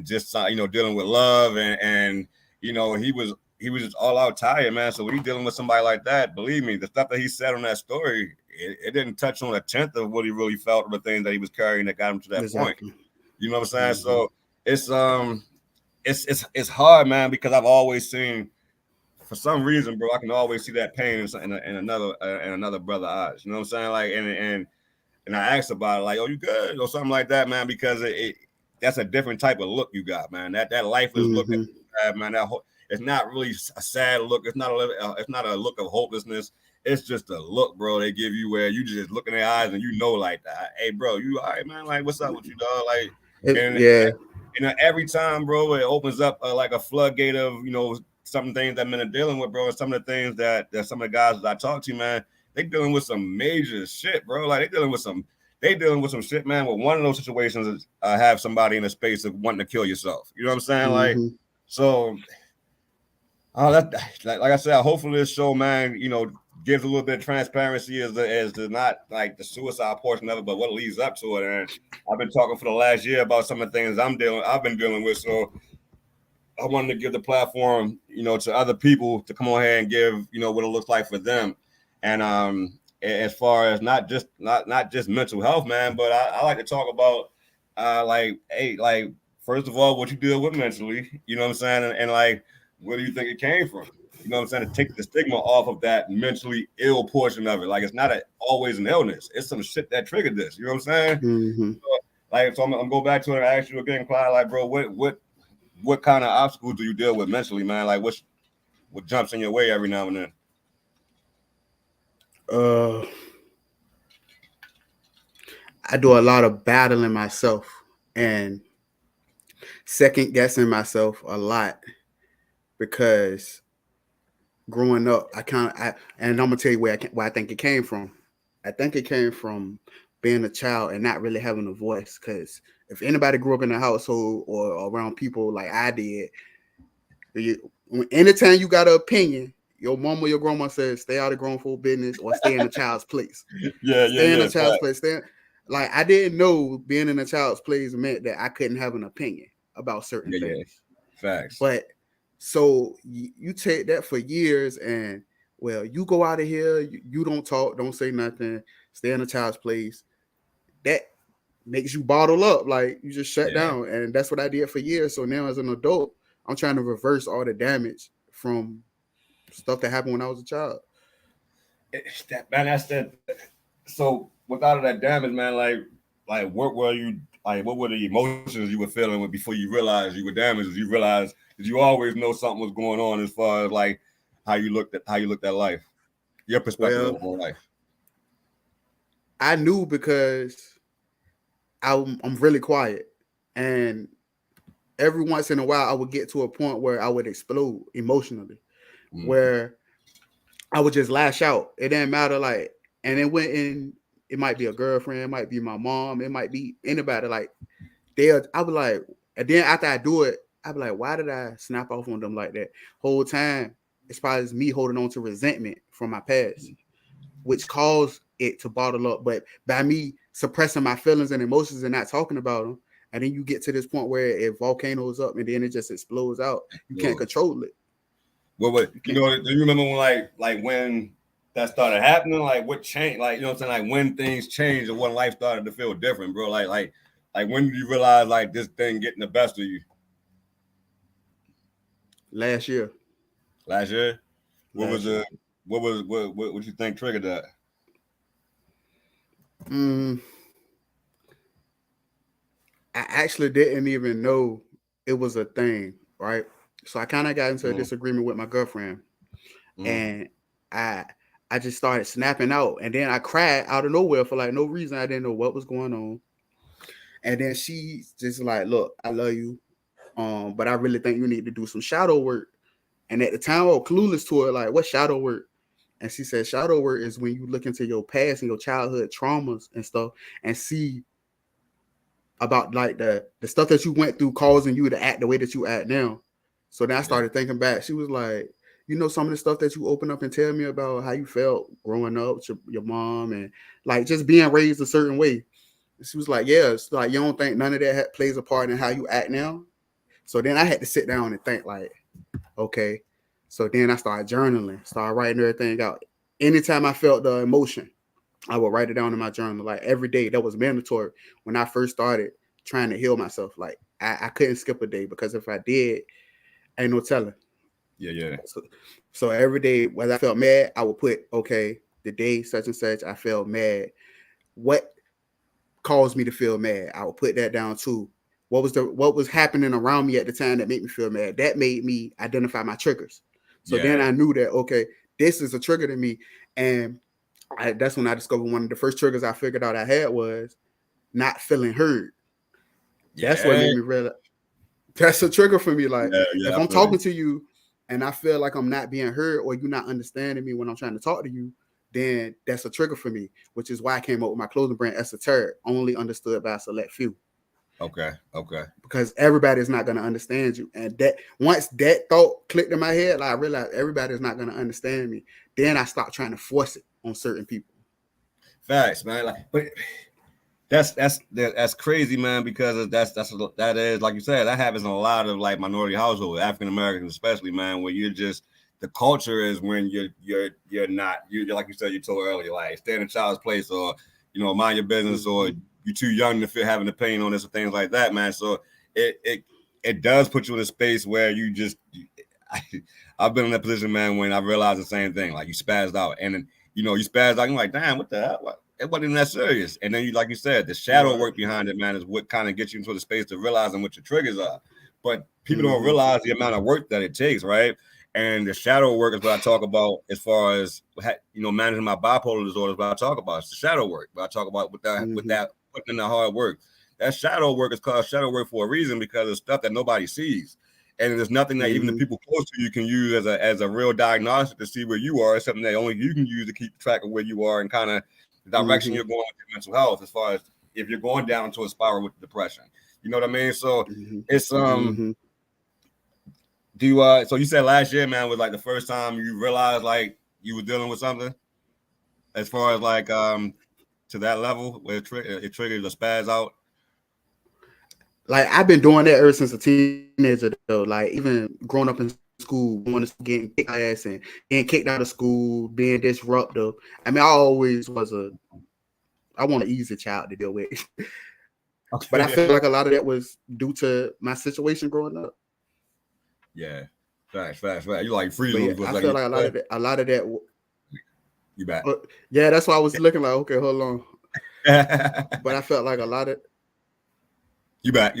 just dealing with love and he was just all out tired, man. So when you're dealing with somebody like that, believe me, the stuff that he said on that story, it didn't touch on a tenth of what he really felt, or the things that he was carrying that got him to that point. You know what I'm saying? So it's hard, man, because I've always seen, for some reason, bro, I can always see that pain in another brother's eyes. You know what I'm saying? Like, and I asked about it, like, "Oh, you good?" or something like that, man, because that's a different type of look you got, man. That lifeless look that you have, man. It's not really a sad look. It's not a look of hopelessness. It's just a look, bro, they give you where you just look in their eyes and like that. Hey, bro, you all right, man? Like, what's up with you, dog? Like, and every time, bro, it opens up like a floodgate of some things that men are dealing with, bro. And some of the things that some of the guys that I talk to, man, they dealing with some major shit, bro. Like they dealing with some shit, man. With one of those situations is have somebody in a space of wanting to kill yourself. You know what I'm saying? Like, so. Like I said, hopefully this show, man, gives a little bit of transparency as the not like the suicide portion of it, but what leads up to it. And I've been talking for the last year about some of the things I've been dealing with. So I wanted to give the platform, to other people to come on here and give, what it looks like for them. And as far as not just mental health, man, but I like to talk about first of all, what you deal with mentally, you know what I'm saying, and like, where do you think it came from? You know what I'm saying? To take the stigma off of that mentally ill portion of it. Like, it's not always an illness. It's some shit that triggered this. You know what I'm saying? So I'm going to go back to it and ask you again, Clyde, like, bro, what kind of obstacles do you deal with mentally, man? Like, what jumps in your way every now and then? I do a lot of battling myself and second guessing myself a lot. Because growing up, and I'm gonna tell you where I think it came from. I think it came from being a child and not really having a voice. Because if anybody grew up in a household or around people like I did, anytime you got an opinion, your mom or your grandma says, "Stay out of grown folk business" or "Stay in a child's place." Stay in a child's place. Like I didn't know being in a child's place meant that I couldn't have an opinion about certain things. Facts. But so you take that for years and you go out of here, you don't talk, don't say nothing, stay in a child's place. That makes you bottle up, like you just shut down. And that's what I did for years. So now as an adult, I'm trying to reverse all the damage from stuff that happened when I was a child. That's that. So with all of that damage, man, like what were you like? What were the emotions you were feeling before you realized you were damaged? Did you realize? Did you always know something was going on as far as like how you looked at life, your perspective on life? I knew because I'm really quiet, and every once in a while I would get to a point where I would explode emotionally, where I would just lash out. It didn't matter, like, and it went in. It might be a girlfriend, it might be my mom, it might be anybody. Like, I was like, and then after I do it, I'd be like, why did I snap off on them like that? Whole time, it's probably me holding on to resentment from my past, which caused it to bottle up. But by me suppressing my feelings and emotions and not talking about them, and then you get to this point where it volcanoes up and then it just explodes out. You can't control it. Well, do you remember when when that started happening? Like what changed? Like, you know what I'm saying? Like when things changed and when life started to feel different, bro. Like when did you realize like this thing getting the best of you? Last year. What you think triggered that? I actually didn't even know it was a thing, right? So I kind of got into a disagreement with my girlfriend, and I just started snapping out, and then I cried out of nowhere for like no reason. I didn't know what was going on, and then she just like, "Look, I love you, but I really think you need to do some shadow work." And at the time, I was clueless to it, like, what shadow work? And she said, shadow work is when you look into your past and your childhood traumas and stuff and see about like the stuff that you went through causing you to act the way that you act now. So then I started thinking back. She was like, you know, some of the stuff that you open up and tell me about how you felt growing up with your mom and like just being raised a certain way. She was like, yeah, it's like, you don't think none of that plays a part in how you act now? So then I had to sit down and think like, okay. So then I started journaling, started writing everything out. Anytime I felt the emotion, I would write it down in my journal. Like every day, that was mandatory when I first started trying to heal myself. Like I couldn't skip a day because if I did, ain't no telling. Yeah. So every day, when I felt mad, I would put, okay, the day such and such, I felt mad. What caused me to feel mad? I would put that down too. What was happening around me at the time that made me feel mad? That made me identify my triggers. So then I knew that, okay, this is a trigger to me. And that's when I discovered one of the first triggers I figured out I had was not feeling heard. That's what made me realize that's a trigger for me. Like if I'm talking to you and I feel like I'm not being heard or you're not understanding me when I'm trying to talk to you, then that's a trigger for me, which is why I came up with my clothing brand, Esoteric, only understood by a select few. Okay. Because everybody is not going to understand you. And that once that thought clicked in my head, like I realized everybody is not going to understand me. Then I stopped trying to force it on certain people. Facts, man. Like, but that's crazy, man, because that is like you said, that happens in a lot of like minority households, African Americans especially, man, where you're just the culture is when you're not like you said, you told earlier, like stay in a child's place or mind your business or you're too young to feel having the pain on this or things like that, man. So it does put you in a space where you just I've been in that position, man, when I realized the same thing, like you spazzed out and then you spazzed out, you're like, damn, what the hell? It wasn't even that serious. And then like you said, the shadow work behind it, man, is what kind of gets you into the space to realizing what your triggers are. But people don't realize the amount of work that it takes, right? And the shadow work is what I talk about as far as managing my bipolar disorder. Is what I talk about. It's the shadow work. But I talk about with that putting in the hard work. That shadow work is called shadow work for a reason because it's stuff that nobody sees, and there's nothing that even the people close to you can use as a real diagnostic to see where you are. It's something that only you can use to keep track of where you are and kind of the direction you're going with your mental health. As far as if you're going down into a spiral with depression, you know what I mean. So it's Do you so you said last year, man, was like the first time you realized like you were dealing with something as far as like to that level where it triggered the spaz out? Like I've been doing that ever since a teenager though. Like even growing up in school, going to getting kicked ass and getting kicked out of school, being disruptive. I mean, I always was I want an easy child to deal with. Okay. But I feel like a lot of that was due to my situation growing up. Yeah. Facts. You like freeze But yeah, them for a I second. feel like a lot of that. You back. Yeah, that's why I was looking like, okay, hold on. But I felt like a lot of. You back.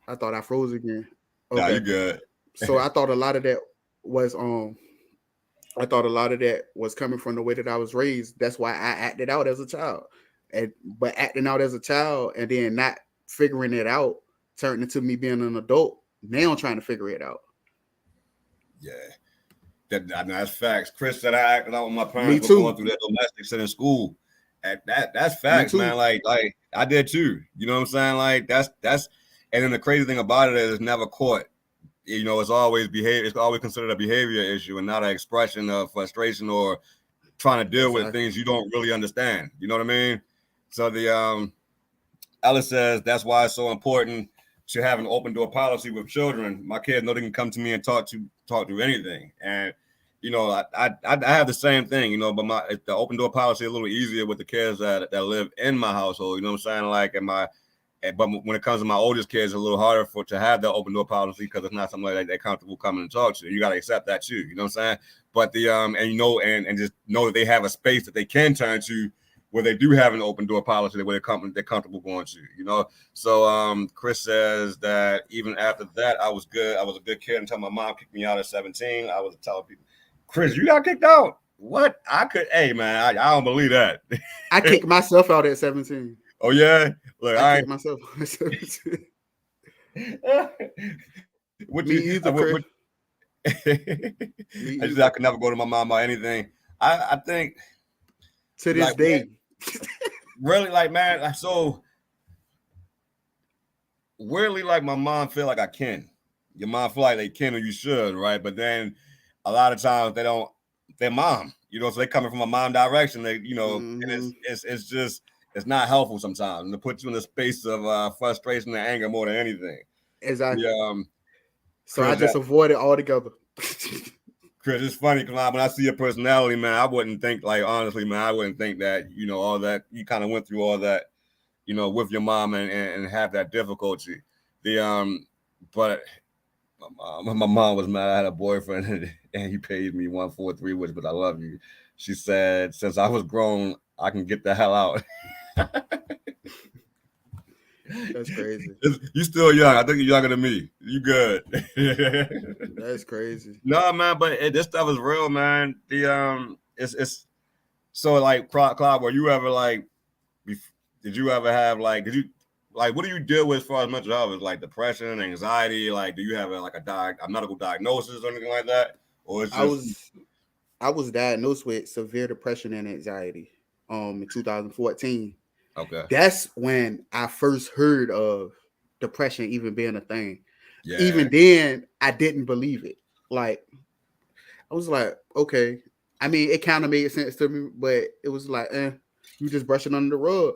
I thought I froze again. Nah, Okay. you good. So I thought a lot of that was I thought a lot of that was coming from the way that I was raised. That's why I acted out as a child. But acting out as a child and then not figuring it out turned into me being an adult. Now I'm trying to figure it out. Yeah. That's facts. Chris said I acted out when my parents Me were too. going through that domestic shit in school. That's facts, man. Like I did too. You know what I'm saying? Like that's and then the crazy thing about it is it's never caught. You know, it's always behavior. It's always considered a behavior issue and not an expression of frustration or trying to deal with things you don't really understand. You know what I mean? So the Ellis says that's why it's so important to have an open door policy with children. My kids know they can come to me and talk to anything. And you know, I have the same thing, you know, but the open door policy is a little easier with the kids that live in my household. You know what I'm saying? Like but when it comes to my oldest kids, it's a little harder to have that open door policy because it's not something like they're comfortable coming and talk to. You got to accept that too. You know what I'm saying? But and just know that they have a space that they can turn to where they do have an open door policy where they're comfortable going to. You know. So Chris says that even after that, I was good. I was a good kid until my mom kicked me out at 17. I was telling people, Chris, you got kicked out. What? Hey man, I don't believe that. I kicked myself out at 17. Oh yeah, look, I kicked myself out at 17. Me either, Chris. I could never go to my mom or anything. I think to this day, really, like, man, so weirdly, like my mom feel like I can. Your mom feel like they can or you should, right? But then a lot of times they don't. Their mom, you know, so they coming from a mom direction. They, you know, and it's just. It's not helpful sometimes, and to put you in a space of frustration and anger more than anything. Exactly. So Chris, I just avoid it altogether. Chris, it's funny because when I see your personality, man, I wouldn't think, like, honestly, man, I wouldn't think that, you know, all that you kind of went through all that, you know, with your mom and have that difficulty. But my mom was mad. I had a boyfriend and he paid me $143, which, but I love you. She said, since I was grown, I can get the hell out. That's crazy. You still young. I think you're younger than me. You good. That's crazy. No, man, but this stuff is real, man. It's so like Cloud, were you ever like, did you ever have like, what do you deal with as far as mental health? Is like depression, anxiety? Like, do you have a medical diagnosis or anything like that? Or it's just... I was diagnosed with severe depression and anxiety in 2014. Okay. That's when I first heard of depression even being a thing. Yeah. Even then, I didn't believe it. Like, I was like, okay. I mean, it kind of made sense to me, but it was like, you just brushing under the rug.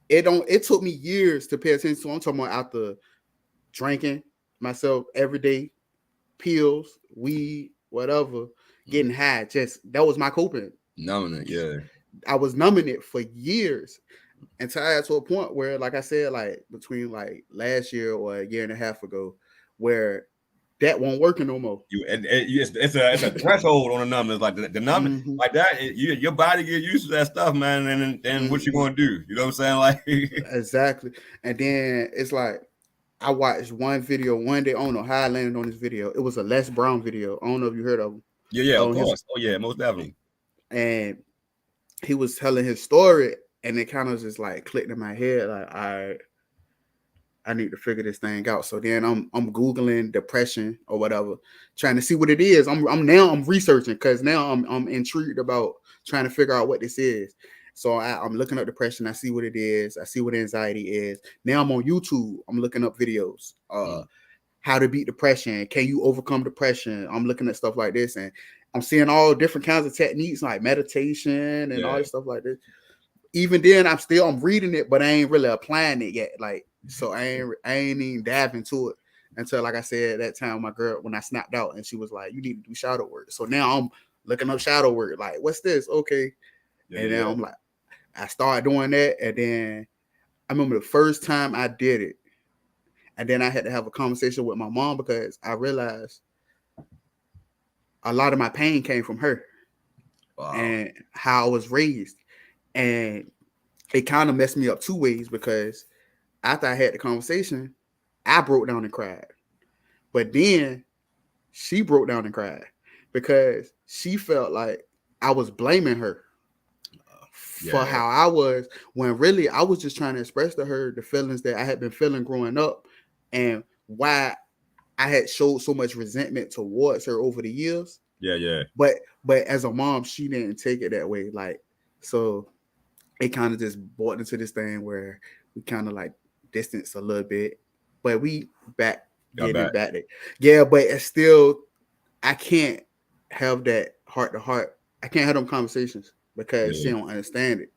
It took me years to pay attention to. I'm talking about after drinking myself every day, pills, weed, whatever, getting high. Just that was my coping. Numbing it, yeah. I was numbing it for years until I got to a point where, like I said, like between like last year or a year and a half ago, where that won't work no more. It's a threshold on the numbers, like the number, like that. Your body get used to that stuff, man. And then what you gonna do? You know what I'm saying? Like exactly. And then it's like I watched one video one day. I don't know how I landed on this video. It was a Les Brown video. I don't know if you heard of him. Yeah, of course. Oh yeah, most definitely. And he was telling his story, and it kind of just like clicked in my head, like I need to figure this thing out. So then I'm Googling depression or whatever, trying to see what it is. I'm researching because now I'm intrigued about trying to figure out what this is. So I'm looking up depression. I see what it is. I see what anxiety is. Now I'm on YouTube. I'm looking up videos. How to beat depression. Can you overcome depression? I'm looking at stuff like this, and I'm seeing all different kinds of techniques like meditation and all this stuff like this. Even then, I'm reading it, but I ain't really applying it yet. Like, so I ain't even dive into it until, like I said, that time my girl, when I snapped out and she was like, you need to do shadow work. So now I'm looking up shadow work. Like, what's this? Okay. And then I'm like, I started doing that. And then I remember the first time I did it. And then I had to have a conversation with my mom because I realized a lot of my pain came from her Wow. and how I was raised. And it kind of messed me up two ways, because after I had the conversation, I broke down and cried. But then she broke down and cried because she felt like I was blaming her for Yeah. how I was, when really I was just trying to express to her the feelings that I had been feeling growing up and why I had showed so much resentment towards her over the years. Yeah. But as a mom, she didn't take it that way. Like, so it kind of just brought into this thing where we kind of like distance a little bit, but we getting back there. Yeah, but it's still, I can't have that heart to heart. I can't have them conversations because she don't understand it.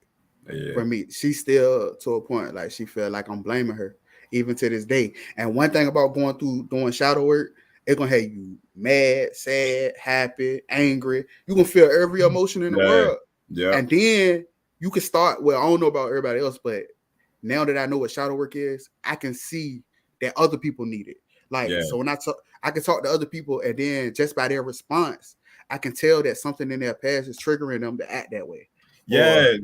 Yeah. For me, she's still to a point like she feel like I'm blaming her even to this day. And one thing about going through doing shadow work, it's gonna have you mad, sad, happy, angry. You gonna feel every emotion in the world. Yeah. And then you can start. Well, I don't know about everybody else, but now that I know what shadow work is, I can see that other people need it. Like, so when I can talk to other people, and then just by their response, I can tell that something in their past is triggering them to act that way. Yeah.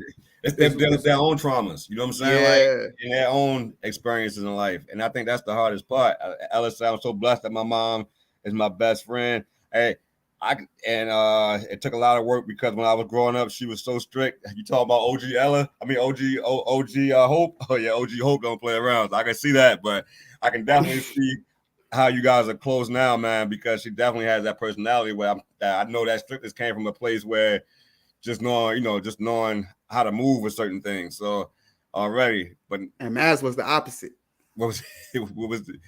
It's their own traumas. You know what I'm saying? Yeah. Like in their own experiences in life. And I think that's the hardest part. Ellis, I'm so blessed that my mom is my best friend. Hey, it took a lot of work because when I was growing up, she was so strict. You talk about OG Hope. Oh yeah, OG Hope don't play around. So I can see that, but I can definitely see how you guys are close now, man, because she definitely has that personality where I know that strictness came from a place where just knowing how to move with certain things. So already, but and Maz was the opposite. What was the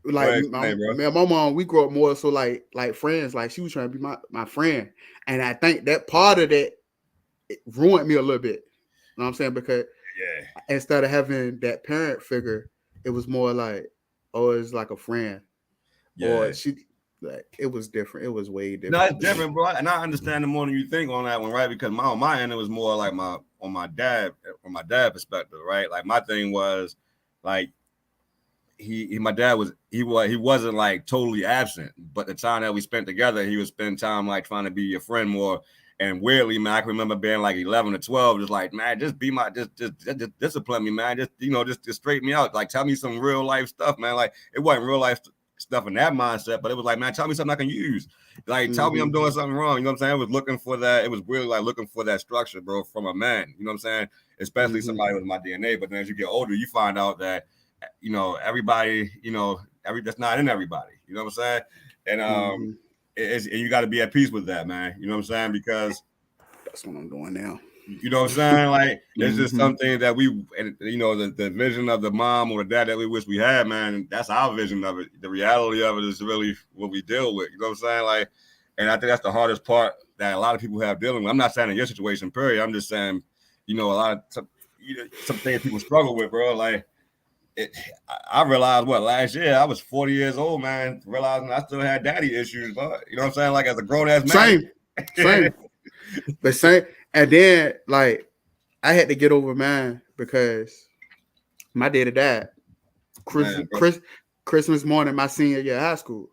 like my mom, we grew up more so like friends. Like she was trying to be my friend, and I think that part of that it ruined me a little bit. You know what I'm saying? Because instead of having that parent figure, it was more like, oh, it's like a friend. Yeah. Or she, like, it was different. It was way different. No, it's different, bro. And I understand it more than you think on that one, right? Because on my end, it was more like from my dad perspective, right? Like my thing was like my dad wasn't like totally absent, but the time that we spent together, he would spend time like trying to be your friend more. And weirdly, man, I can remember being like 11 or 12, just like, man, just discipline me, man. Just straighten me out. Like, tell me some real life stuff, man. Like, it wasn't real life stuff in that mindset, but it was like, man, tell me something I can use. Like, tell me I'm doing something wrong. You know what I'm saying? I was looking for that. It was really like looking for that structure, bro, from a man. You know what I'm saying? Especially somebody with my DNA. But then as you get older, you find out that, everybody, that's not in everybody. You know what I'm saying? And and you got to be at peace with that, man. You know what I'm saying? Because that's what I'm doing now. You know what I'm saying? Like, it's just something that the vision of the mom or the dad that we wish we had, man. That's our vision of it. The reality of it is really what we deal with. You know what I'm saying? Like, and I think that's the hardest part that a lot of people have dealing with. I'm not saying in your situation, period. I'm just saying, a lot of some things people struggle with, bro. Like, I realized last year I was 40 years old, man, realizing I still had daddy issues, but you know what I'm saying? Like, as a grown ass man. Same. The same. And then, like, I had to get over mine because my daddy died Christmas morning, my senior year of high school.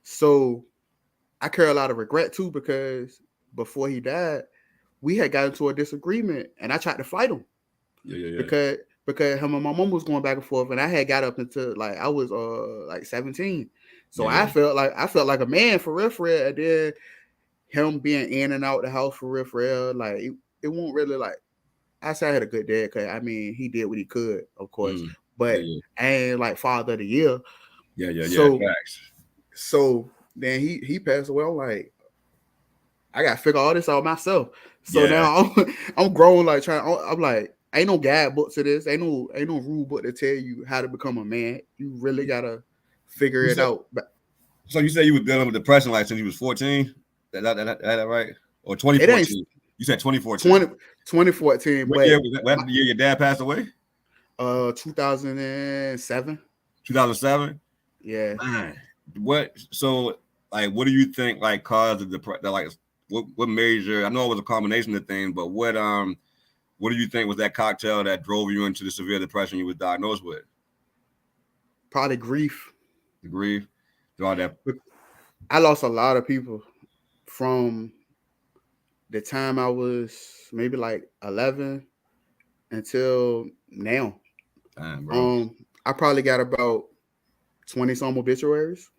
So I carry a lot of regret too, because before he died, we had got into a disagreement, and I tried to fight him. Yeah. Because him and my mom was going back and forth, and I had got up into like I was like 17. So I felt like a man for real. And then him being in and out the house for real, like it won't really like. I say I had a good dad, because I mean he did what he could, of course, but I ain't like father of the year. So then he passed away. I'm like, I gotta figure all this out myself. So now I'm grown, like I'm like, ain't no guidebook to this. Ain't no rule book to tell you how to become a man. You really gotta figure it out. So you said you were dealing with depression like since you was 14? That right? Or 2014? You said 2014. 2014. What year was that? What year your dad passed away? 2007. 2007? Yeah. Man, what do you think like caused the depression? Like, what major? I know it was a combination of things, but what do you think was that cocktail that drove you into the severe depression you were diagnosed with? Probably grief. The grief. All that. I lost a lot of people from the time I was maybe like 11 until now. Damn, bro. I probably got about 20 some obituaries.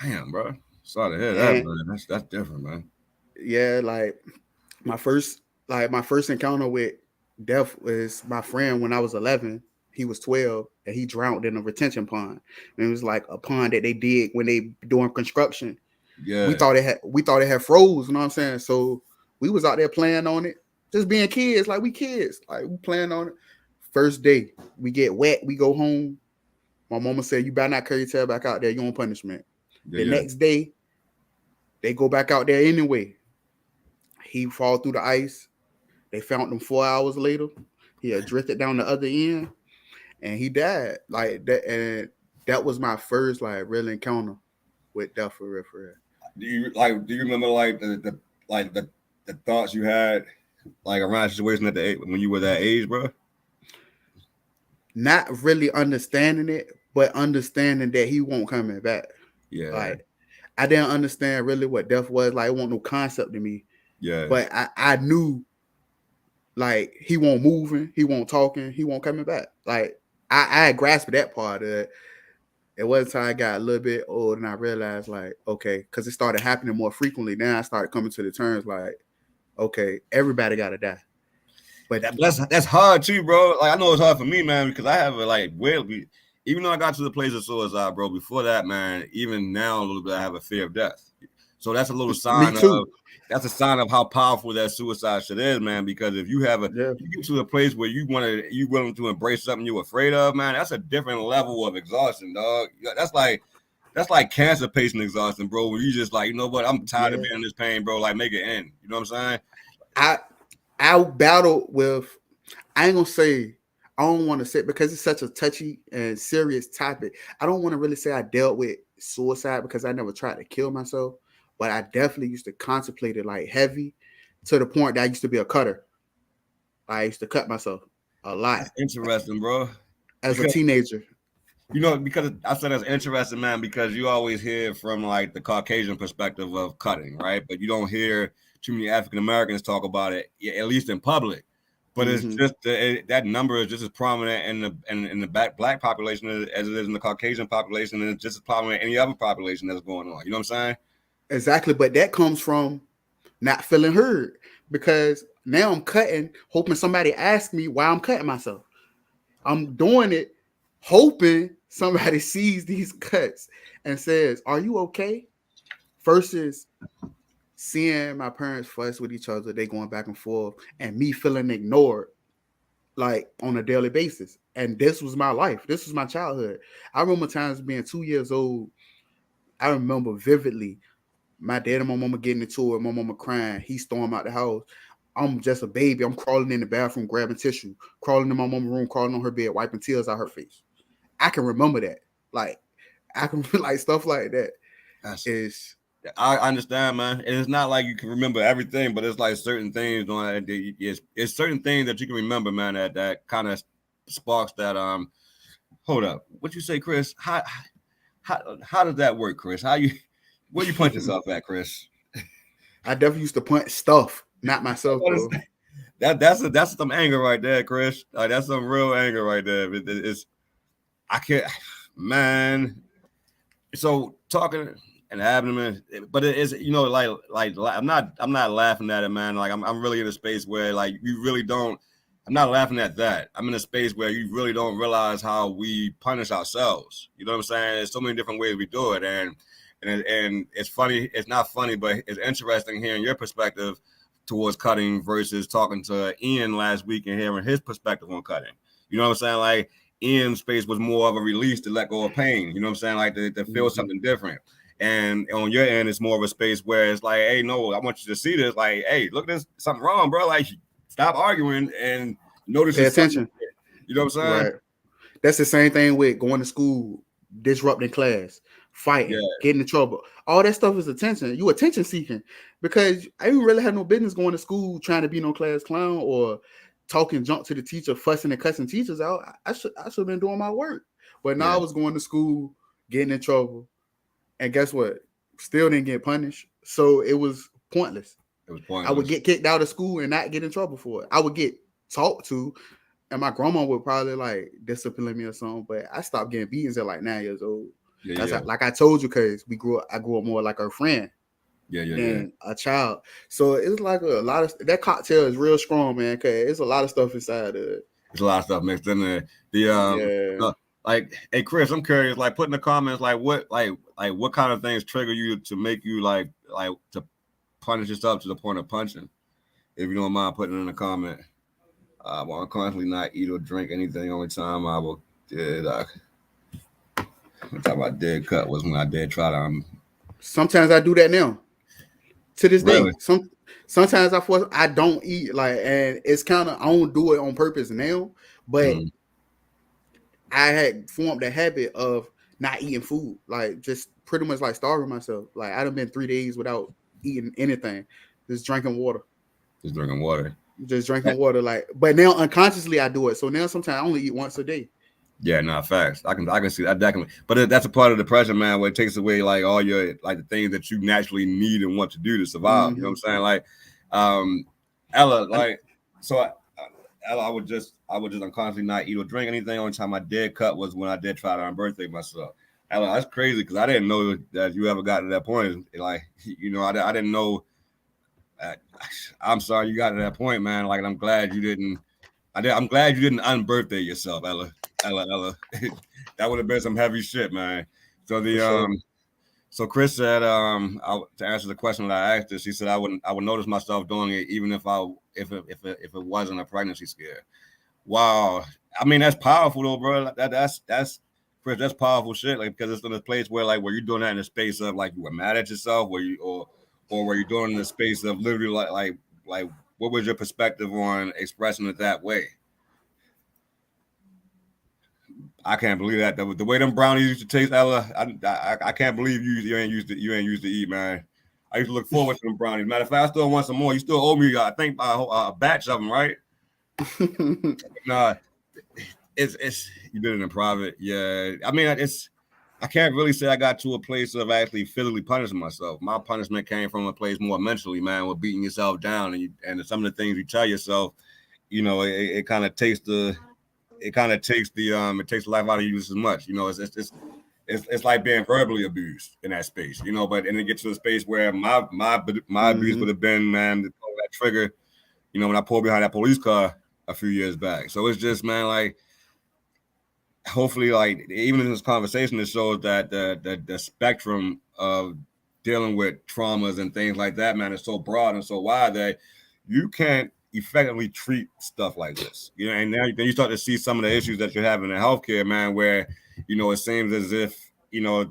Damn, bro. Sorry to hear that, And man. That's different, man. yeah, like my first encounter with death was my friend when I was 11. He was 12 and he drowned in a retention pond. And it was like a pond that they dig when they doing construction. Yeah. We thought it had froze, you know what I'm saying? So we was out there playing on it, just being kids, like we kids. Like we playing on it. First day, we get wet, we go home. My mama said, "You better not carry your tail back out there, you on punishment." The next day, they go back out there anyway. He fall through the ice. They found him 4 hours later. He had drifted down the other end, and he died. Like that, and that was my first like real encounter with death for real, for real. Do you remember like the thoughts you had like around the situation at the when you were that age, bro? Not really understanding it, but understanding that he won't coming back. Yeah. Like I didn't understand really what death was. Like it wasn't no concept to me. Yeah. But I knew like he won't moving, he won't talking, he won't coming back. Like I grasped that part of it. It wasn't until I got a little bit old and I realized like, okay, because it started happening more frequently. Now I started coming to the terms like, okay, everybody gotta die. But that's hard too, bro. Like I know it's hard for me, man, because I have a like even though I got to the place of suicide, bro, before that, man, even now a little bit I have a fear of death. So that's a little sign of that's a sign of how powerful that suicide shit is, man. Because if you have you get to a place where you willing to embrace something you're afraid of, man, that's a different level of exhaustion, dog. That's like cancer patient exhaustion, bro. Where you just like, you know what, I'm tired of being in this pain, bro. Like make it end. You know what I'm saying? I battled with. I ain't gonna say. I don't want to say because it's such a touchy and serious topic. I don't want to really say I dealt with suicide because I never tried to kill myself. But I definitely used to contemplate it like heavy to the point that I used to be a cutter. I used to cut myself a lot. That's interesting, bro. As a teenager. You know, because I said that's interesting, man, because you always hear from like the Caucasian perspective of cutting, right? But you don't hear too many African Americans talk about it, at least in public. But it's just that number is just as prominent in the black population as it is in the Caucasian population, and it's just as prominent in any other population that's going on. You know what I'm saying? Exactly, but that comes from not feeling heard because now I'm cutting, hoping somebody asks me why I'm cutting myself. I'm doing it, hoping somebody sees these cuts and says, "Are you okay?" Versus seeing my parents fuss with each other, they going back and forth, and me feeling ignored, like on a daily basis. And this was my life. This was my childhood. I remember times being 2 years old. I remember vividly my dad and my mama getting into it, my mama crying, he stormed out the house. I'm just a baby. I'm crawling in the bathroom, grabbing tissue, crawling in my mama's room, crawling on her bed, wiping tears out her face. I can remember that. Like, I can like stuff like that. I understand, man. And it's not like you can remember everything, but it's like certain things on it's certain things that you can remember, man, that kind of sparks that hold up. What you say, Chris? How does that work, Chris? Where you punch yourself at, Chris? I definitely used to punch stuff, not myself, bro. That's some anger right there, Chris. That's some real anger right there. I can't, man. So talking and abdomen, but it is, you know, like I'm not laughing at it, man. Like I'm really in a space where like you really don't. I'm not laughing at that. I'm in a space where you really don't realize how we punish ourselves. You know what I'm saying? There's so many different ways we do it, and it's funny. It's not funny, but it's interesting hearing your perspective towards cutting versus talking to Ian last week and hearing his perspective on cutting. You know what I'm saying? Like Ian's space was more of a release to let go of pain. You know what I'm saying? Like to feel something different. And on your end, it's more of a space where it's like, hey, no, I want you to see this. Like, hey, look, there's something wrong, bro. Like, stop arguing and notice. Pay attention. You know what I'm saying? Right. That's the same thing with going to school, disrupting class, fighting, getting in trouble. All that stuff is attention. You attention seeking because I didn't really have no business going to school trying to be no class clown or talking junk to the teacher, fussing and cussing teachers out. I should have been doing my work. But now I was going to school, getting in trouble. And guess what? Still didn't get punished. So it was pointless. It was pointless. I would get kicked out of school and not get in trouble for it. I would get talked to, and my grandma would probably like discipline me or something. But I stopped getting beatings at like 9 years old. Yeah, yeah. Like I told you, because I grew up more like a friend than a child. So it's like a lot of that cocktail is real strong, man. Cause it's a lot of stuff inside of it. There's a lot of stuff mixed in there. Like, hey Chris, I'm curious. Like, put in the comments, like what kind of things trigger you to make you like to punish yourself to the point of punching? If you don't mind putting it in the comment. I will constantly not eat or drink anything. Only time I will did. The time I did cut was when I did try to. Sometimes I do that now. To this Really? day, sometimes I don't eat, like, and it's kind of, I don't do it on purpose now, but I had formed a habit of not eating food, like just pretty much like starving myself. Like I'd have been 3 days without eating anything, just drinking water. Like, but now unconsciously I do it. So now sometimes I only eat once a day. Yeah, facts. I can see that definitely. But that's a part of depression, man, where it takes away like all your like the things that you naturally need and want to do to survive. You know what I'm saying? Like, Ella, like, so Ella, I would just unconsciously not eat or drink anything. Only time I did cut was when I did try to unbirthday myself. Ella, that's crazy because I didn't know that you ever got to that point. Like, you know, I didn't know. I'm sorry you got to that point, man. Like, I'm glad you didn't. I'm glad you didn't unbirthday yourself, Ella. That would have been some heavy shit, man. So so Chris said, to answer the question that I asked her, she said I would notice myself doing it even if it wasn't a pregnancy scare. Wow, I mean that's powerful though, bro. That's Chris, that's powerful shit. Like because it's in a place where like were you doing that in a space of like you were mad at yourself, or were you doing it in a space of literally like what was your perspective on expressing it that way? I can't believe that the way them brownies used to taste, Ella. I can't believe you ain't used to eat, man. I used to look forward to them brownies. Matter of fact, I still want some more. You still owe me, I think, a batch of them, right? Nah, it's you did it in private. Yeah, I mean, I can't really say I got to a place of actually physically punishing myself. My punishment came from a place more mentally, man, with beating yourself down and some of the things you tell yourself, you know, it kind of takes the. It takes the life out of you just as much, you know. It's like being verbally abused in that space, you know. But and it gets to a space where my abuse would have been, man, that trigger, you know, when I pulled behind that police car a few years back. So it's just, man, like hopefully, like even in this conversation, it shows that the spectrum of dealing with traumas and things like that, man, is so broad and so wide that you can't effectively treat stuff like this, you know, and now then you start to see some of the issues that you're having in healthcare, man, where, you know, it seems as if, you know,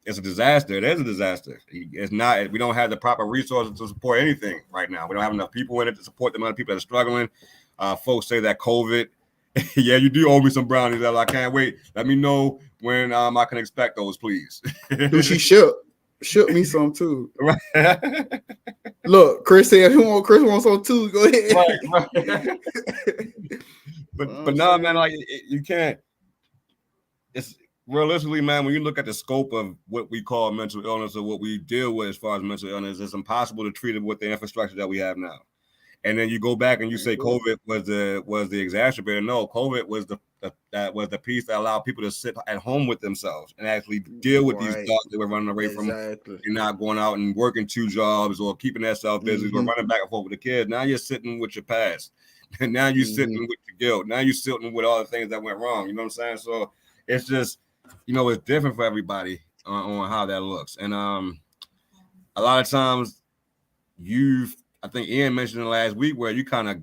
it's a disaster. It is a disaster. It's not, we don't have the proper resources to support anything right now. We don't have enough people in it to support the amount of people that are struggling. Folks say that COVID, yeah, you do owe me some brownies, Ella. I can't wait. Let me know when I can expect those, please. Dude, she shook me some too. Right. Look, Chris said Chris wants some too. Go ahead. Right. but no, man, like you can't. It's realistically, man, when you look at the scope of what we call mental illness or what we deal with as far as mental illness, it's impossible to treat it with the infrastructure that we have now. And then you go back and you say COVID was the exacerbator. No, COVID was the piece that allowed people to sit at home with themselves and actually deal with these thoughts they were running away from. You're not going out and working 2 jobs or keeping themselves busy or running back and forth with the kids. Now you're sitting with your past. And now you're sitting with your guilt. Now you're sitting with all the things that went wrong. You know what I'm saying? So it's just, you know, it's different for everybody on how that looks. And a lot of times I think Ian mentioned it last week where you kind of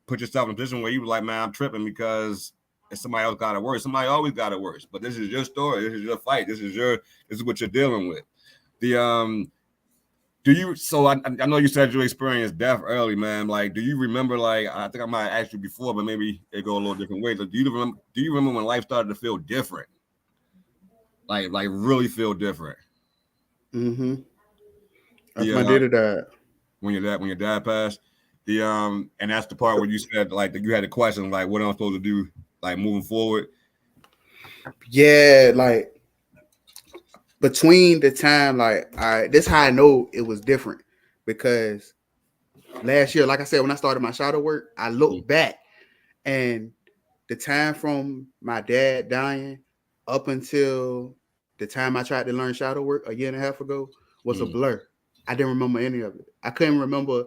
put yourself in a position where you were like, man, I'm tripping because somebody else got it worse. Somebody always got it worse. But this is your story. This is your fight. This is what you're dealing with. So I know you said you experienced death early, man. Like, do you remember, like, I think I might have asked you before, but maybe it go a little different way. So do you remember when life started to feel different? Like really feel different? Mm-hmm. That's my dad died. When your dad passed, and that's the part where you said like you had a question like what am I supposed to do like moving forward? Yeah, like between the time like all right, this is how I know it was different because last year, like I said, when I started my shadow work, I looked back and the time from my dad dying up until the time I tried to learn shadow work a year and a half ago was a blur. I didn't remember any of it. I couldn't remember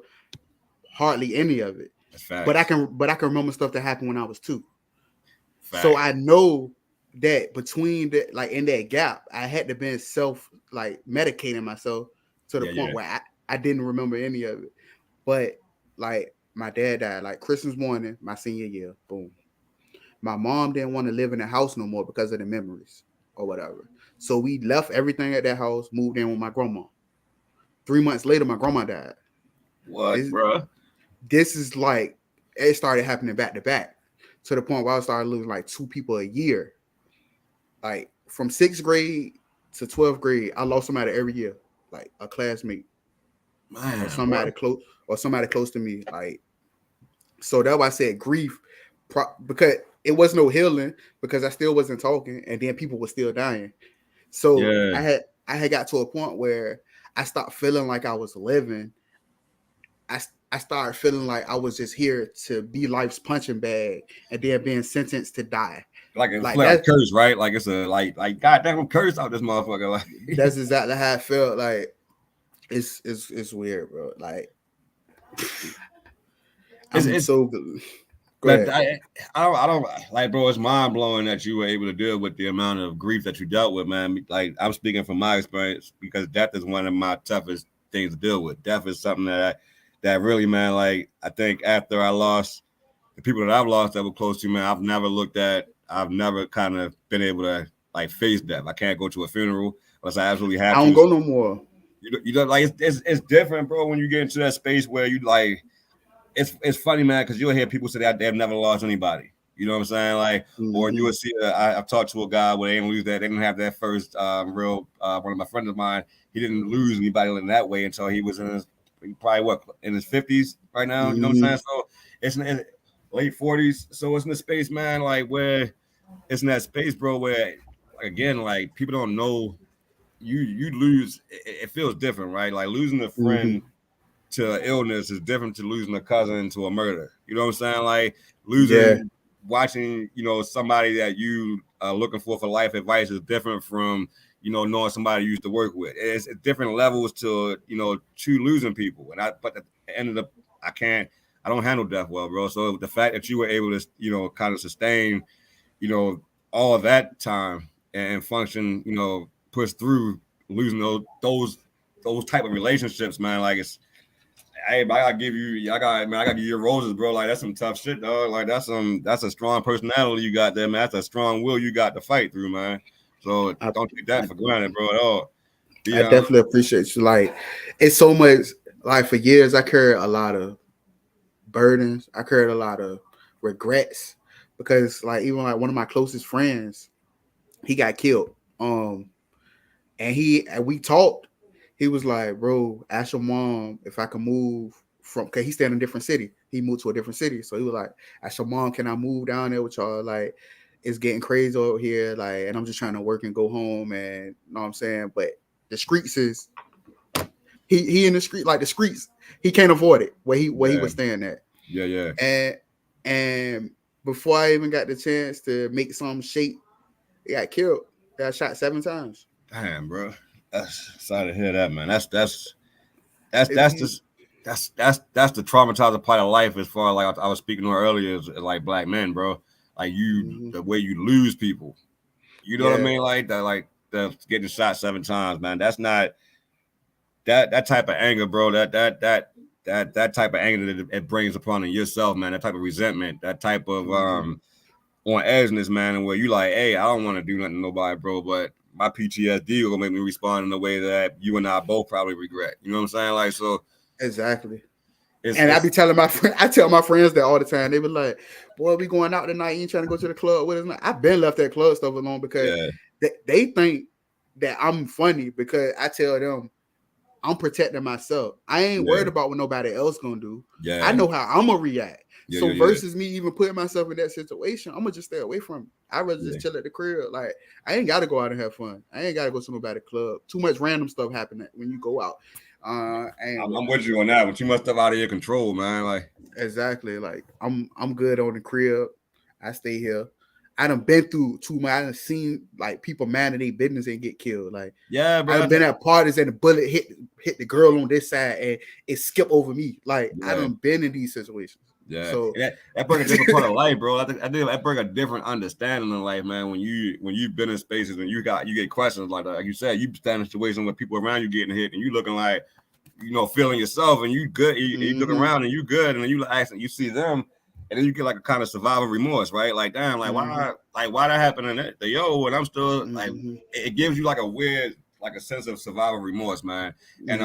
hardly any of it. But I can remember stuff that happened when I was 2. So I know that between the like in that gap, I had to been self like medicating myself to the point where I didn't remember any of it. But like my dad died like Christmas morning, my senior year. Boom. My mom didn't want to live in the house no more because of the memories or whatever. So we left everything at that house, moved in with my grandma. 3 months later, my grandma died. What, bro? This is like, it started happening back to back to the point where I started losing like 2 people a year. Like from 6th grade to 12th grade, I lost somebody every year, like a classmate, man, or somebody close to me. Like, so that's why I said grief, because it was no healing because I still wasn't talking, and then people were still dying. So I had got to a point where I stopped feeling like I was living. I started feeling like I was just here to be life's punching bag, and then being sentenced to die. Like it's like a curse, right? Like it's a like goddamn I'm cursed out this motherfucker. Like that's exactly how I felt. Like it's weird, bro. Like it's so good. But I don't like, bro. It's mind blowing that you were able to deal with the amount of grief that you dealt with, man. Like I'm speaking from my experience because death is one of my toughest things to deal with. Death is something that really, man. Like I think after I lost the people that I've lost that were close to me, man, I've never kind of been able to like face death. I can't go to a funeral unless I absolutely have to. I don't go no more. You don't like it's different, bro. When you get into that space where you like. It's funny, man, because you'll hear people say that they've never lost anybody. You know what I'm saying? Like, or you will see. I've talked to a guy where they didn't lose that. They didn't have that first real. One of my friends of mine, he didn't lose anybody in that way until he was in his in his 50s right now. You know what I'm saying? So it's in late 40s. So it's in the space, man, like where it's in that space, bro, where again, like people don't know you lose. It feels different, right? Like losing a friend. To illness is different to losing a cousin to a murder. You know what I'm saying? Like losing, watching, somebody that you are looking for life advice is different from, knowing somebody you used to work with. It's different levels to, to losing people. But at the end of I don't handle death well, bro. So the fact that you were able to, kind of sustain, all of that time and function, push through losing those type of relationships, man. Like I gotta give you your roses, bro. Like that's some tough shit, dog. Like that's a strong personality you got there, man. That's a strong will you got to fight through, man. So don't take that for granted, bro, at all. I definitely appreciate you. Like it's so much. Like for years, I carried a lot of burdens. I carried a lot of regrets because, like, even like one of my closest friends, he got killed. And we talked. He was like, bro, ask your mom if I can move because he stayed in a different city. He moved to a different city. So he was like, ask your mom, can I move down there with y'all? Like, it's getting crazy over here. Like, and I'm just trying to work and go home. And you know what I'm saying? But the streets is, he in the street, like the streets, he can't avoid it where he was staying at. Yeah. And before I even got the chance to make some shape, he got killed. He got shot 7 times. Damn, bro. Sorry to hear that, man. That's the traumatizing part of life as far as like I was speaking on earlier is like black men, bro. Like the way you lose people. You know what I mean? Like the getting shot 7 times, man. That's not that type of anger, bro. That type of anger that it brings upon yourself, man. That type of resentment, that type of on edgeness, man, and where you like, hey, I don't want to do nothing to nobody, bro, but my PTSD will make me respond in a way that you and I both probably regret. You know what I'm saying? Like, so exactly. I be telling I tell my friends that all the time. They be like, boy, we going out tonight. You ain't trying to go to the club with us. I've been left that club stuff alone because they think that I'm funny because I tell them I'm protecting myself. I ain't worried about what nobody else gonna do. Yeah. I know how I'm gonna react. Versus me even putting myself in that situation, I'm gonna just stay away from it. I'd rather just chill at the crib. Like I ain't gotta go out and have fun. I ain't gotta go to nobody's club. Too much random stuff happening when you go out. I'm with you on that one. Too much stuff out of your control, man. Like exactly. Like I'm good on the crib. I stay here. I done been through too much. I done seen like people mad at their business and get killed. Like yeah, bro. I done been at parties and the bullet hit the girl on this side and it skipped over me. Like I done been in these situations. Yeah, so that brings a different part of life, bro. I think that brings a different understanding of life, man. When you've been in spaces and you get questions like that, like you said, you stand in situations where people around you getting hit and you looking like, feeling yourself and you good, you look around and you good, and then you asking, you see them, and then you get like a kind of survival remorse, right? Like damn, like why that happened and that and I'm still like it gives you like a weird like a sense of survival remorse, man. And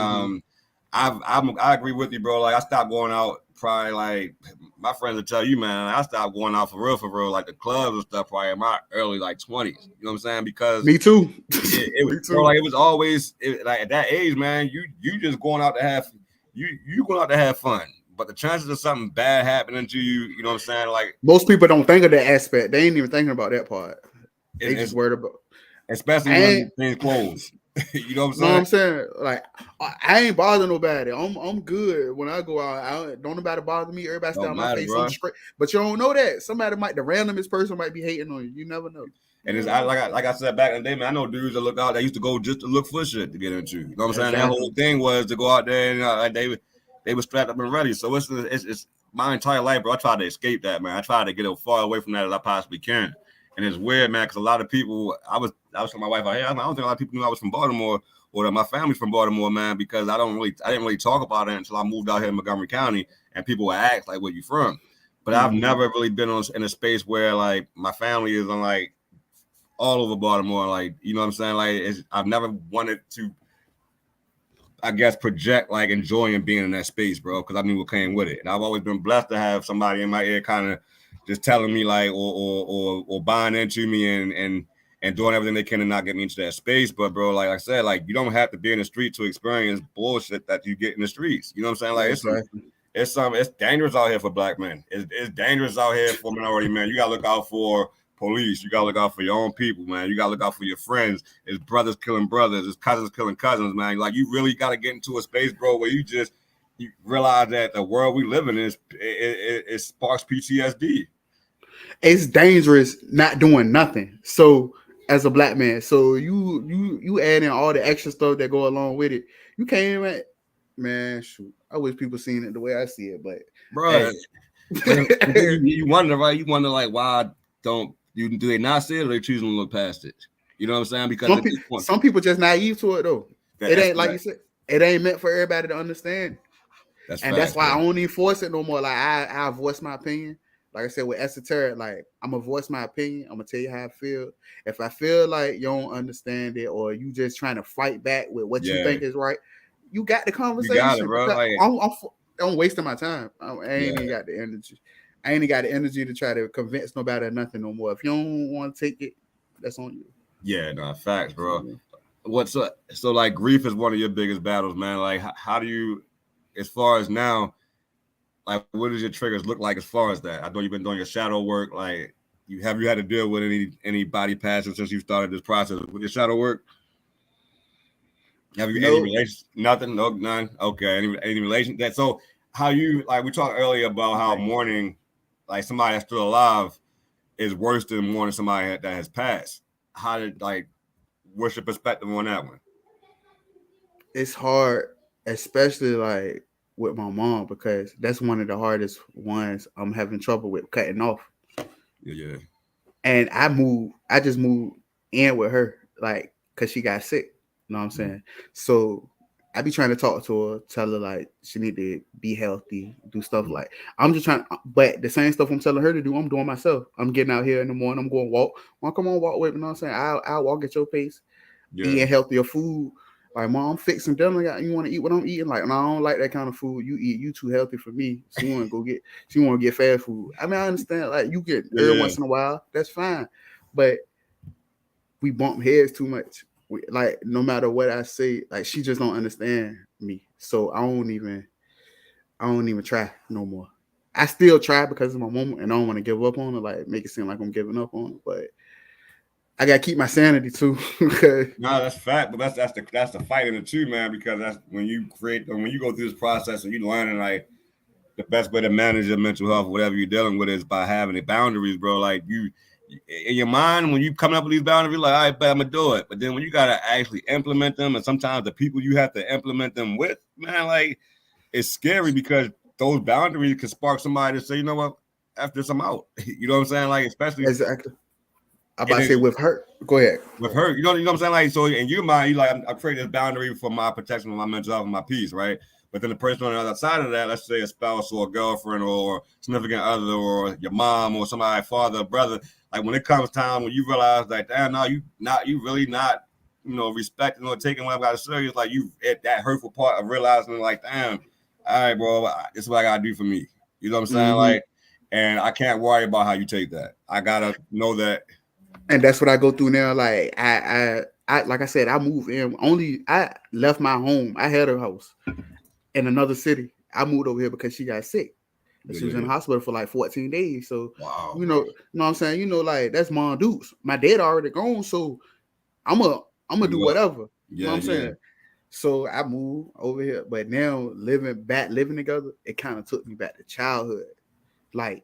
I agree with you, bro. Like I stopped going out. Probably like my friends will tell you, man, I stopped going out for real, like the clubs and stuff, probably in my early like 20s. You know what I'm saying? Because me too. It was bro, like it was always like at that age, man. You just going out to have you going out to have fun, but the chances of something bad happening to you, you know what I'm saying? Like most people don't think of that aspect. They ain't even thinking about that part. They just worried about, especially when things close. You know what I'm saying? No, I'm saying like I ain't bothering nobody. I'm good when I go out. Don't nobody bother me. Everybody stay on my face. I'm straight. But you don't know that somebody the randomest person might be hating on you. You never know. And it's like I said back in the day, man. I know dudes that look out. They used to go just to look for shit to get into. You know what I'm saying? That whole thing was to go out there and they were strapped up and ready. So it's my entire life, bro. I tried to escape that, man. I tried to get as far away from that as I possibly can. And it's weird, man, because a lot of people, I was telling my wife, hey, I don't think a lot of people knew I was from Baltimore or that my family's from Baltimore, man, because I didn't really talk about it until I moved out here in Montgomery County, and people would ask, like, where you from? But I've never really been in a space where, like, my family is on, like, all over Baltimore, like, you know what I'm saying? Like, I've never wanted to, I guess, project, like, enjoying being in that space, bro, because I knew what came with it. And I've always been blessed to have somebody in my ear kind of just telling me like or buying into me and doing everything they can to not get me into that space. But bro, like I said, like you don't have to be in the street to experience bullshit that you get in the streets. You know what I'm saying? Like it's dangerous out here for black men. It's dangerous out here for minority men. You gotta look out for police. You gotta look out for your own people, man. You gotta look out for your friends. It's brothers killing brothers. It's cousins killing cousins, man. Like you really gotta get into a space, bro, where you realize that the world we live in it sparks PTSD. It's dangerous not doing nothing. So as a black man, so you add in all the extra stuff that go along with it. You can't even, man. Shoot, I wish people seen it the way I see it, but bro, hey. you wonder, right? You wonder like why do they not see it or they choosing to look past it? You know what I'm saying? Because some people just naive to it though. It ain't like you said. It ain't meant for everybody to understand. That's why I don't even force it no more. Like I voice my opinion. Like I said with esoteric, like I'm gonna voice my opinion. I'm gonna tell you how I feel. If I feel like you don't understand it or you just trying to fight back with what you think is right, you got the conversation. You got it, bro. Like, I'm wasting my time. I ain't even got the energy. I ain't got the energy to try to convince nobody or nothing no more. If you don't want to take it, that's on you. Yeah, no, facts, bro. What's up? So like grief is one of your biggest battles, man. Like how do you, as far as now, like what does your triggers look like as far as that? I know you've been doing your shadow work. Like you had to deal with any body passion since you started this process with your shadow work? Have you any relations? Nothing, no, none. Okay, any relation that? So how you like? We talked earlier about how mourning, like somebody that's still alive, is worse than mourning somebody that has passed. How did what's your perspective on that one? It's hard, especially like with my mom, because that's one of the hardest ones I'm having trouble with cutting off. Yeah. And I just moved in with her, like, cause she got sick. You know what I'm saying? So I be trying to talk to her, tell her like she need to be healthy, do stuff like I'm just trying, but the same stuff I'm telling her to do, I'm doing myself. I'm getting out here in the morning, I'm going walk. Well, come on, walk with me. You know what I'm saying? I'll walk at your pace, eating healthier food. Like, Mom, I'm fixing dinner. You want to eat what I'm eating? Like, no, I don't like that kind of food. You eat, you too healthy for me. She want to get fast food. I mean, I understand. Like, you get every once in a while, that's fine. But we bump heads too much. Like, no matter what I say, like she just don't understand me. So I don't even try no more. I still try because of my mom, and I don't want to give up on her. Like, make it seem like I'm giving up on her, but I gotta keep my sanity too. Okay. No, that's fact, but that's the fight in the two, man. Because that's when you go through this process and you learning like the best way to manage your mental health, whatever you're dealing with, is by having the boundaries, bro. Like you, in your mind, when you coming up with these boundaries, like, all right, bet I'm gonna do it. But then when you gotta actually implement them, and sometimes the people you have to implement them with, man, like it's scary because those boundaries can spark somebody to say, you know what, after this I'm out. You know what I'm saying? Like especially Exactly. I'm about to say with her. Go ahead. with her, you know what I'm saying? Like, so in your mind, you like, I create this boundary for my protection of my mental health and my peace, right? But then the person on the other side of that, let's say a spouse or a girlfriend or significant other or your mom or somebody, father, or brother, like when it comes time when you realize like, damn, no, you really not, respecting or taking what I got to serious, like you at that hurtful part of realizing like, damn, all right, bro, this is what I gotta do for me. You know what I'm saying? Mhm. Like, and I can't worry about how you take that. I gotta know that. And that's what I go through now. Like I like I said, I moved in. I left my home. I had a house in another city. I moved over here because she got sick. She was in the hospital for like 14 days. So Wow. you know what I'm saying? Like that's Mom Dukes. My dad already gone, so I'm gonna do whatever. You know what I'm saying? So I moved over here, but now living together, it kind of took me back to childhood. Like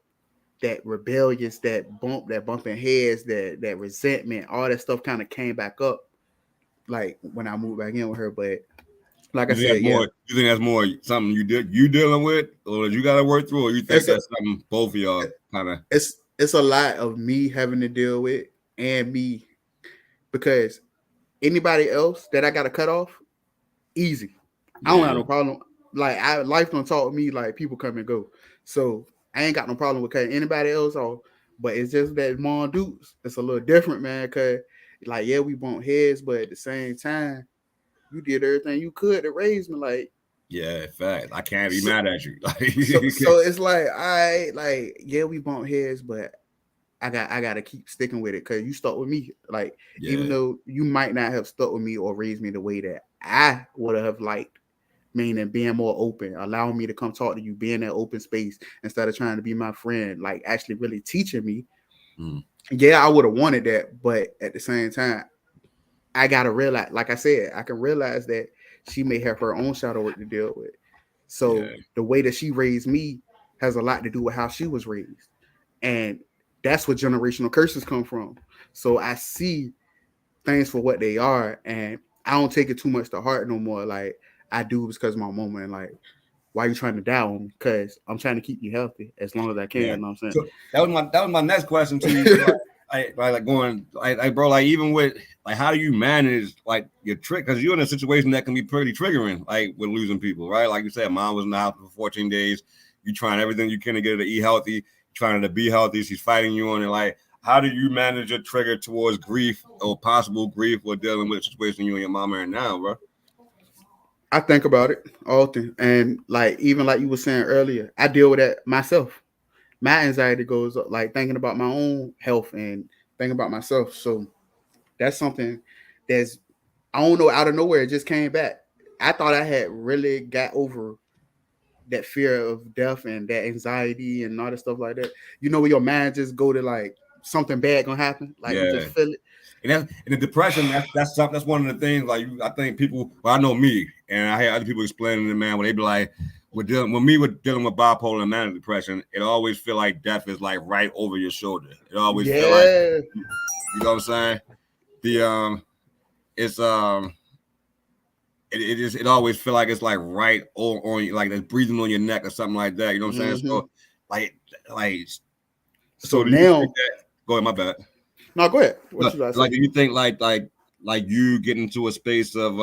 that rebellious, that bumping heads, that resentment, all that stuff kind of came back up. Like when I moved back in with her, but like I said, You think that's more something you dealing with, or you got to work through, or you think that's something both of y'all kind of? It's a lot of me having to deal with, and me, because anybody else that I got to cut off, easy. I don't have no problem. Like life don't talk to me like people come and go, so I ain't got no problem with cutting anybody else off. But it's just that Mom Dukes, it's a little different, man. Cause like we bump heads, but at the same time, you did everything you could to raise me. Like in fact, I can't be mad at you. so it's like we bump heads, but I gotta keep sticking with it because you stuck with me. Like even though you might not have stuck with me or raised me the way that I would have liked, meaning being more open, allowing me to come talk to you, being in open space instead of trying to be my friend, like actually really teaching me. Yeah, I would have wanted that, but at the same time, I gotta realize, like I said, I can realize that she may have her own shadow work to deal with. So the way that she raised me has a lot to do with how she was raised. And that's what generational curses come from. So I see things for what they are, and I don't take it too much to heart no more. Like I do because of my mama, and like, why are you trying to die on me? Because I'm trying to keep you healthy as long as I can. You know what I'm saying? So that was my next question to you. Bro, like even with like, how do you manage like your trick? Because you're in a situation that can be pretty triggering, like with losing people, right? Like you said, mom was in the house for 14 days. You trying everything you can to get her to eat healthy, trying to be healthy. She's fighting you on it. Like, how do you manage your trigger towards grief or possible grief or dealing with a situation you and your mom are in now, bro? I think about it often, and like even like you were saying earlier, I deal with that myself. My anxiety goes up, like thinking about my own health and thinking about myself. So that's something that's, I don't know, out of nowhere, it just came back. I thought I had really got over that fear of death and that anxiety and all that stuff like that. You know, where your mind just go to like something bad gonna happen, like you just feel it. And the depression, that's one of the things. Like I think people, well, I know me, and I hear other people explaining it, man. When they be like, we're dealing with bipolar and manic depression, it always feel like death is like right over your shoulder. It always feel like, you know what I'm saying? It always feel like it's like right on you, like it's breathing on your neck or something like that. You know what I'm saying? So so do now, you think that, go ahead, my bad. No, go ahead. What you like? Do you think like you get into a space of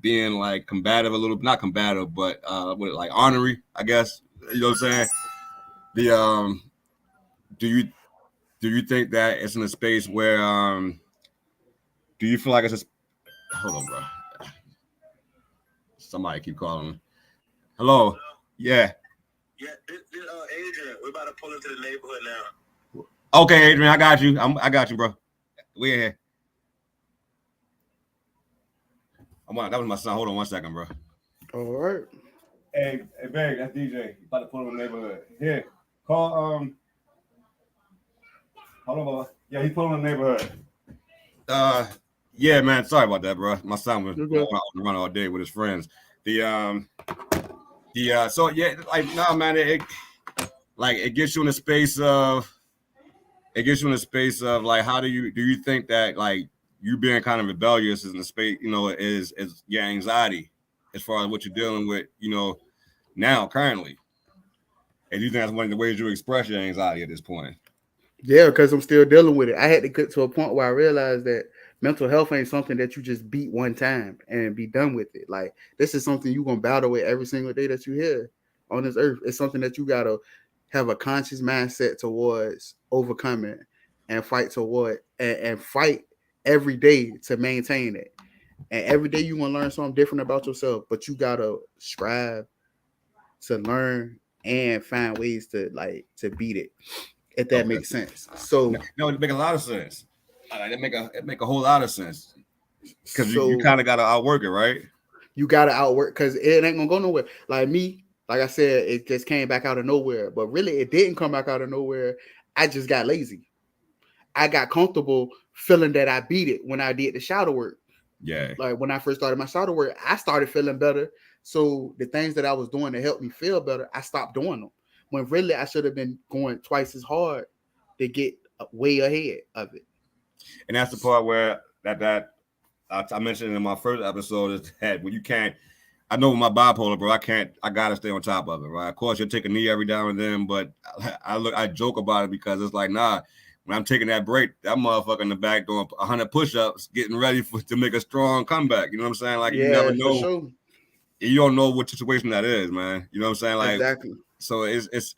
being like combative, a little, not combative, but like honorary, I guess. You know what I'm saying? Do you think that it's in a space where do you feel like it's hold on, bro. Somebody keep calling me. Hello. Yeah. Yeah, this Adrian. We're about to pull into the neighborhood now. Okay, Adrian, I got you. I got you, bro. We in here. That was my son. Hold on 1 second, bro. All right. Hey, Barry, that's DJ. About to pull in the neighborhood. Here, call. Hold on, Bubba. Yeah, he's pulling in the neighborhood. Yeah, man. Sorry about that, bro. My son was You're good. out on the run all day with his friends. So yeah, like no, man. It gets you in a space of. It gets you in a space of like, how do you think that like you being kind of rebellious is in the space, is your anxiety as far as what you're dealing with, now currently. And do you think that's one of the ways you express your anxiety at this point? Yeah, because I'm still dealing with it. I had to get to a point where I realized that mental health ain't something that you just beat one time and be done with it. Like, this is something you're gonna battle with every single day that you here on this earth. It's something that you gotta have a conscious mindset towards overcoming and fight toward and fight every day to maintain it. And every day you want to learn something different about yourself, but you gotta strive to learn and find ways to beat it, if that makes sense. So no, it make a lot of sense. It make a whole lot of sense because you kind of gotta outwork it, right? You gotta outwork because it ain't gonna go nowhere. Like me, like I said, it just came back out of nowhere, but really it didn't come back out of nowhere. I just got lazy. I got comfortable feeling that I beat it when I did the shadow work. Yeah. Like when I first started my shadow work, I started feeling better. So the things that I was doing to help me feel better, I stopped doing them. When really I should have been going twice as hard to get way ahead of it. And that's the part where that I mentioned in my first episode is that when you can't, I know with my bipolar, bro, I gotta stay on top of it, right? Of course, you'll take a knee every now and then, but I joke about it because it's like, nah, when I'm taking that break, that motherfucker in the back doing 100 push-ups, getting ready to make a strong comeback. You know what I'm saying? Like, you never know. Sure. You don't know what situation that is, man. You know what I'm saying? Like, exactly. So it's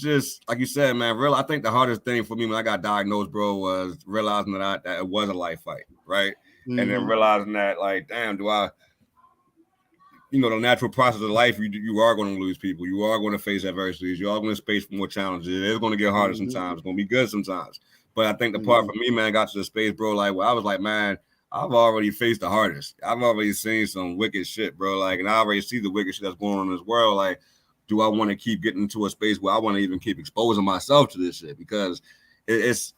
just like you said, man. I think the hardest thing for me when I got diagnosed, bro, was realizing that it was a life fight, right? Mm-hmm. And then realizing that, like, damn, the natural process of life, you are going to lose people. You are going to face adversities. You are going to face more challenges. It's going to get harder sometimes. It's going to be good sometimes. But I think the part for me, man, got to the space, bro, like, where I was like, man, I've already faced the hardest. I've already seen some wicked shit, bro. Like, and I already see the wicked shit that's going on in this world. Like, do I want to keep getting into a space where I want to even keep exposing myself to this shit? Because it's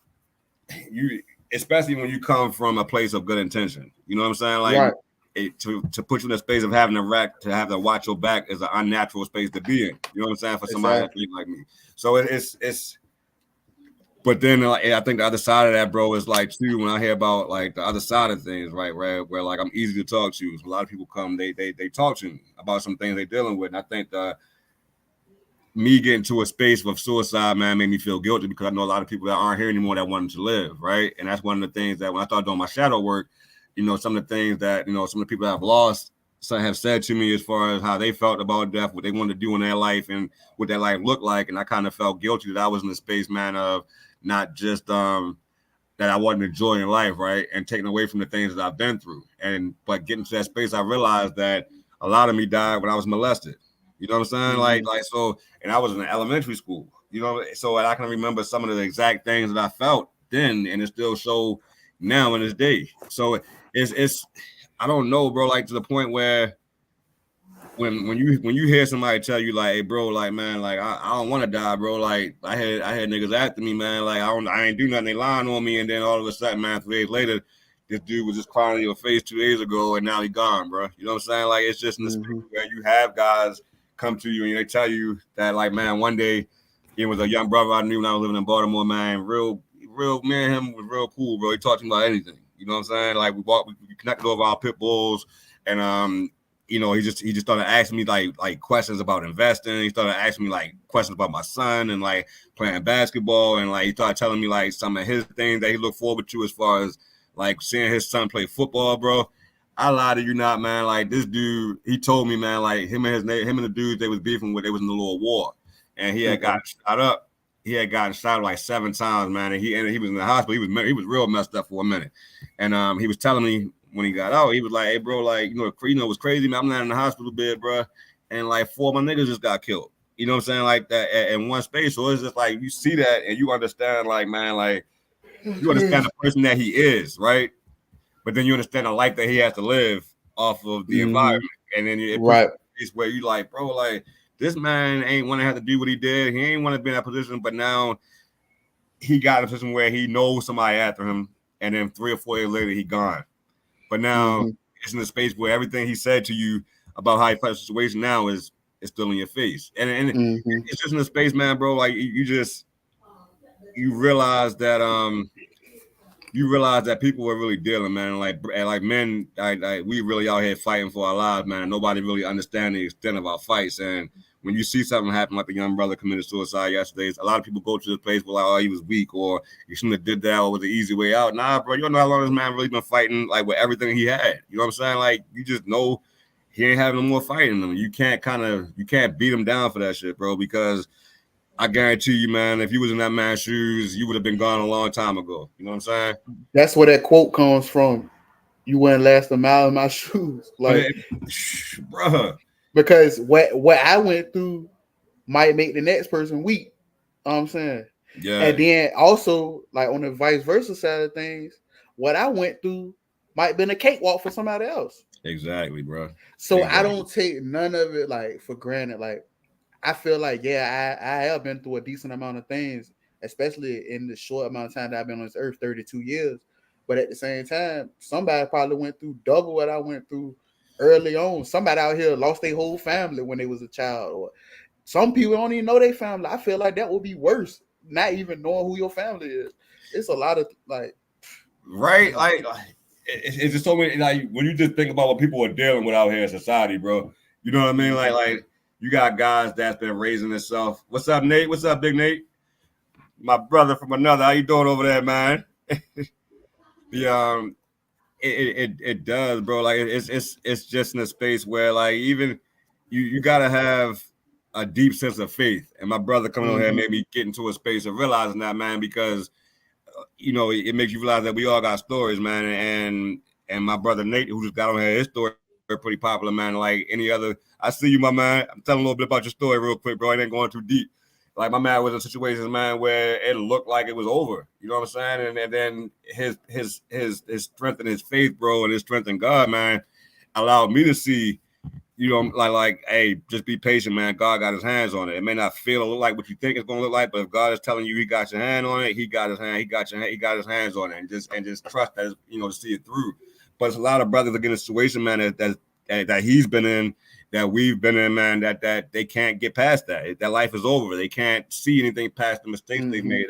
you, especially when you come from a place of good intention. You know what I'm saying? Like, right. To put you in a space of having to have to watch your back is an unnatural space to be in. You know what I'm saying? For somebody like me. So it's. But then I think the other side of that, bro, is like too when I hear about like the other side of things, right? Where like I'm easy to talk to. So a lot of people come, they talk to me about some things they're dealing with, and I think me getting to a space of suicide, man, made me feel guilty because I know a lot of people that aren't here anymore that wanted to live, right? And that's one of the things that when I started doing my shadow work, some of the things that some of the people that I've lost have said to me as far as how they felt about death, what they wanted to do in their life, and what their life looked like, and I kind of felt guilty that I was in the space, man, of not just that I wasn't enjoying life, right, and taking away from the things that I've been through. But getting to that space, I realized that a lot of me died when I was molested. You know what I'm saying? Mm-hmm. Like so, and I was in elementary school. So I can remember some of the exact things that I felt then, and it still show now in this day. So it's I don't know, bro. Like to the point where when you hear somebody tell you like, hey, bro, like, man, like I don't want to die, bro. Like I had niggas after me, man. Like I ain't do nothing. They lying on me, and then all of a sudden, man, 3 days later, this dude was just crying in your face 2 days ago, and now he gone, bro. You know what I'm saying? Like it's just in the space where you have guys come to you and they tell you that, like, man, one day he was a young brother I knew when I was living in Baltimore, man. Real, me and him was real cool, bro. He talked to me about anything. You know what I'm saying? Like we connected over our pit bulls, and he just started asking me like questions about investing. He started asking me like questions about my son and like playing basketball, and like he started telling me like some of his things that he looked forward to as far as like seeing his son play football, bro. I lie to you not, man. Like this dude, he told me, man, like him and the dudes they was beefing with, they was in a little war, and he had got shot up. He had gotten shot like 7 times, man, and he was in the hospital. He was real messed up for a minute, and he was telling me when he got out, he was like, "Hey, bro, like it was crazy, man. I'm not in the hospital bed, bro, and like 4 of my niggas just got killed. You know what I'm saying? Like that in one space. So it's just like you see that and you understand, like, man, like you understand the person that he is, right? But then you understand the life that he has to live off of the environment. And then it puts you where you like, bro, like this man ain't want to have to do what he did. He ain't want to be in that position, but now he got in a position where he knows somebody after him. and then 3 or 4 years later he gone. But now it's in a space where everything he said to you about how he felt the situation now is still in your face, and it's just in a space, man, bro. Like you realize that people are really dealing, man. Like men, we really out here fighting for our lives, man. Nobody really understands the extent of our fights. And when you see something happen, like the young brother committed suicide yesterday, a lot of people go to this place where like, oh, he was weak, or you shouldn't have did that, or was the easy way out. Nah, bro, you don't know how long this man really been fighting, like with everything he had. You know what I'm saying? Like you just know he ain't having no more fighting him. You can't beat him down for that shit, bro, because I guarantee you, man, if you was in that man's shoes, you would have been gone a long time ago. You know what I'm saying? That's where that quote comes from. You wouldn't last a mile in my shoes. Like, bruh. Because what I went through might make the next person weak. You know what I'm saying? Yeah. And then also, like on the vice versa side of things, what I went through might have been a cakewalk for somebody else. Exactly, bro. So exactly. I don't take none of it like for granted. Like I feel like, yeah, I have been through a decent amount of things, especially in the short amount of time that I've been on this earth, 32 years. But at the same time, somebody probably went through double what I went through early on. Somebody out here lost their whole family when they was a child. Or some people don't even know their family. I feel like that would be worse, not even knowing who your family is. It's a lot of like... Right? Like it's just so many, like when you just think about what people are dealing with out here in society, bro. You know what I mean? Like you got guys that's been raising themselves. What's up, Nate? What's up, Big Nate? My brother from another. How you doing over there, man? It does, bro. Like it's just in a space where like even you gotta have a deep sense of faith. And my brother coming over here made me get into a space of realizing that, man, because you know it makes you realize that we all got stories, man. And my brother Nate, who just got on here, his story pretty popular, man. Like any other, I see you, my man. I'm telling a little bit about your story real quick, bro. It ain't going too deep. Like my man was in situations, man, where it looked like it was over. You know what I'm saying? And then his strength and his faith, bro, and his strength in God, man, allowed me to see, you know, like, hey, just be patient, man. God got his hands on it. It may not feel or look like what you think it's gonna look like, but if God is telling you he got your hand on it, he got his hands on it, and just trust that, you know, to see it through. But it's a lot of brothers that get in a situation, man, that he's been in, that we've been in, man, that they can't get past that. That life is over. They can't see anything past the mistakes they've made.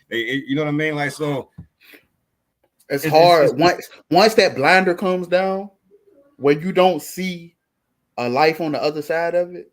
You know what I mean? Like, so it's hard. Once that blinder comes down, where you don't see a life on the other side of it,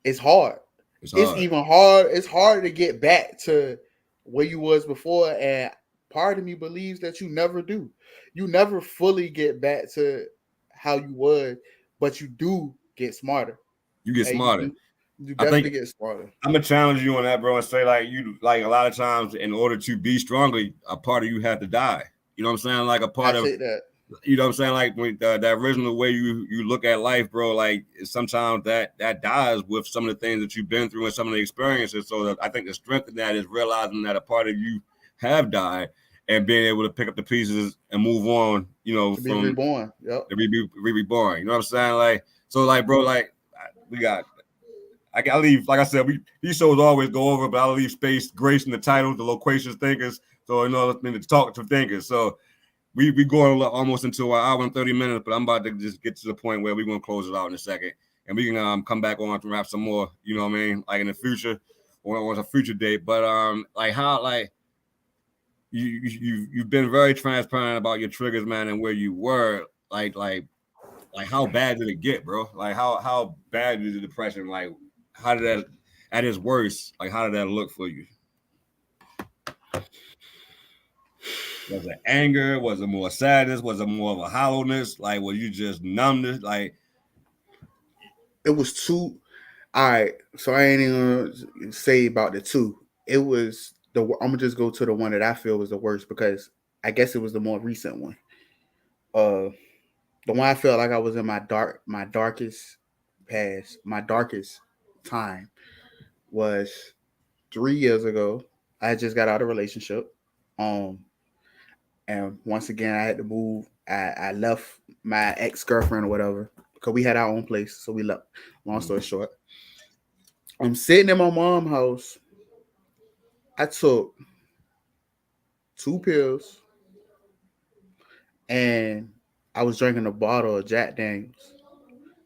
it's hard. It's even hard. It's hard to get back to where you was before. And part of me believes that you never do. You never fully get back to how you was, but you do get smarter. You get smarter. You definitely get smarter. I'm gonna challenge you on that, bro, and say like a lot of times in order to be stronger, a part of you have to die. You know what I'm saying? Like a part of that. You know what I'm saying? Like when the original way you look at life, bro, like sometimes that dies with some of the things that you've been through and some of the experiences. So I think the strength in that is realizing that a part of you have died and being able to pick up the pieces and move on, you know, to be reborn. Yep. To be reborn. You know what I'm saying? Like, so like, bro, like I leave, like I said, these shows always go over, but I'll leave space, grace in the title, the loquacious thinkers. So, you know, to talk to thinkers. So we going almost into an hour and 30 minutes, but I'm about to just get to the point where we're going to close it out in a second. And we can come back on to wrap some more, you know what I mean? Like in the future or on a future date. But like how, like, you've been very transparent about your triggers, man, and where you were. Like how bad did it get, bro? Like how bad did the depression? Like how did that at its worst? Like how did that look for you? Was it anger? Was it more sadness? Was it more of a hollowness? Like was you just numbness? Like it was two. All right, so I ain't even gonna say about the two. It was I'm gonna just go to the one that I feel was the worst because I guess it was the more recent one. The one I felt like I was in my darkest past, my darkest time was 3 years ago. I just got out of a relationship. And once again, I had to move. I left my ex-girlfriend or whatever because we had our own place. So we left. Long story short, I'm sitting in my mom's house. I took 2 pills and I was drinking a bottle of Jack Daniels.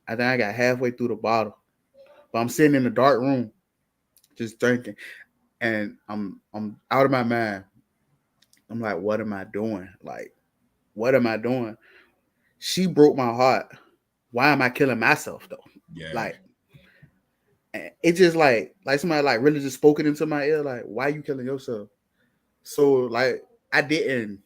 I think I got halfway through the bottle, but I'm sitting in a dark room, just drinking, and I'm out of my mind. I'm like, what am I doing? Like, what am I doing? She broke my heart. Why am I killing myself though? Yeah. Like, it just like somebody like really just spoke it into my ear. Like, why are you killing yourself? So like, I ain't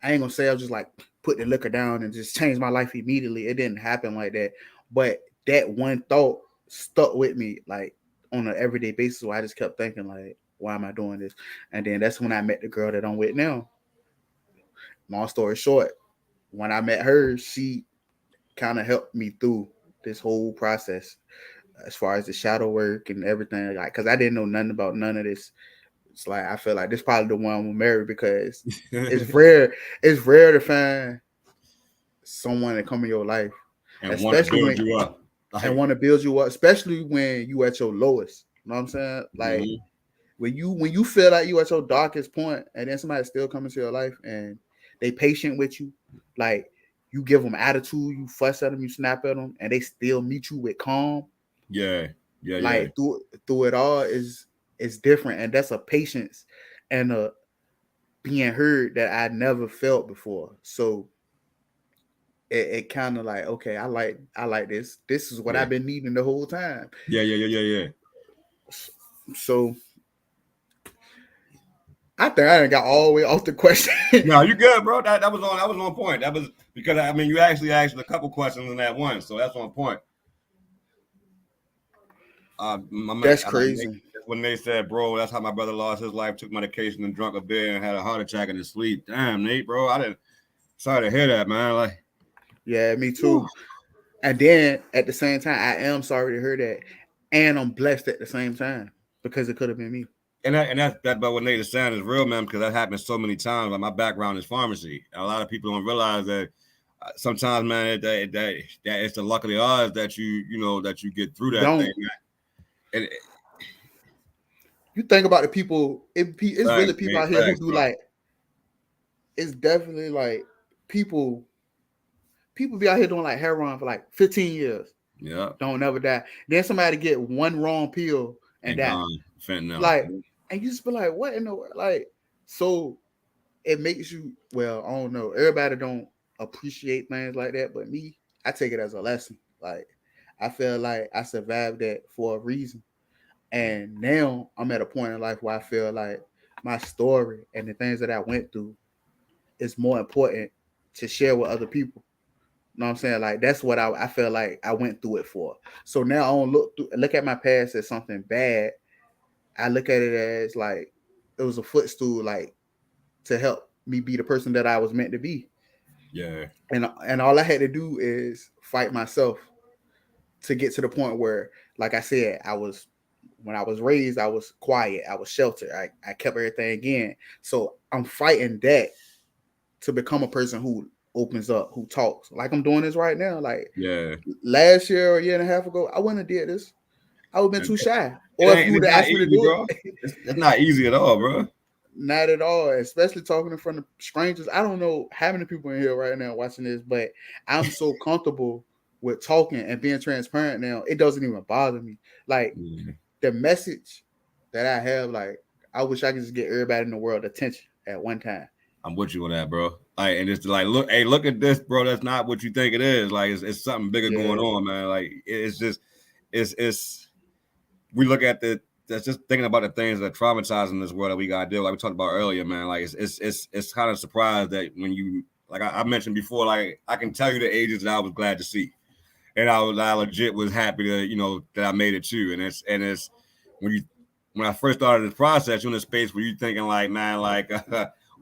gonna say I was just like put the liquor down and just change my life immediately. It didn't happen like that. But that one thought stuck with me like on an everyday basis. Where I just kept thinking like, why am I doing this? And then that's when I met the girl that I'm with now. Long story short, when I met her, she kind of helped me through this whole process as far as the shadow work and everything. Like, cause I didn't know nothing about none of this. It's like I feel like this is probably the one I'm gonna marry because it's rare. It's rare to find someone that come in your life and want to build you up. And want to build you up, especially when you at your lowest. You know what I'm saying? Like when you feel like you at your darkest point, and then somebody still come into your life and they patient with you, like you give them attitude, you fuss at them, you snap at them, and they still meet you with calm. Yeah. Like through it all is different, and that's a patience and a being heard that I never felt before. So it kind of like, okay, I like this. This is what I've been needing the whole time. Yeah. So I think I done got all the way off the question. No, you good, bro. That was on point. That was because I mean you actually asked a couple questions in that one, so that's on point. That's crazy. When they said, bro, that's how my brother lost his life, took medication and drunk a beer and had a heart attack in his sleep. Damn, Nate, bro. Sorry to hear that, man. Like, yeah, me too. Whew. And then at the same time, I am sorry to hear that. And I'm blessed at the same time because it could have been me. And that's but what Nate is saying is real, man, because that happens so many times. Like my background is pharmacy. And a lot of people don't realize that sometimes, man, that it's the luck of the odds that you get through that thing. And you think about the people, it's really people out here who do like, it's definitely like people be out here doing like heroin for like 15 years. Yeah. Don't never die. Then somebody get one wrong pill and die. Like, and you just be like, what in the world? Like, so it makes you, well, I don't know. Everybody don't appreciate things like that, but me, I take it as a lesson. Like, I feel like I survived that for a reason. And now I'm at a point in life where I feel like my story and the things that I went through is more important to share with other people. You know what I'm saying? Like, that's what I feel like I went through it for. So now I don't look at my past as something bad. I look at it as like it was a footstool, like to help me be the person that I was meant to be. Yeah. And all I had to do is fight myself to get to the point where, like I said, when I was raised, I was quiet, I was sheltered, I kept everything in. So I'm fighting that to become a person who opens up, who talks. Like I'm doing this right now. Like last year or a year and a half ago, I wouldn't have did this. I would have been too shy. Or if you would have asked me to do it. It's not easy at all, bro. Not at all, especially talking in front of strangers. I don't know how many people in here right now watching this, but I'm so comfortable with talking and being transparent now. It doesn't even bother me. Like the message that I have, like I wish I could just get everybody in the world attention at one time. I'm with you on that, bro. Like, and it's like, look at this, bro. That's not what you think it is. Like, it's something bigger going on, man. Like, it's just, it's. We look at that's just thinking about the things that traumatize in this world that we gotta deal. Like we talked about earlier, man. Like, it's kind of surprised that when you, like I mentioned before, like I can tell you the ages that I was glad to see, and I legit was happy to, that I made it too. And it's when I first started this process, you're in a space where you're thinking like, man, like.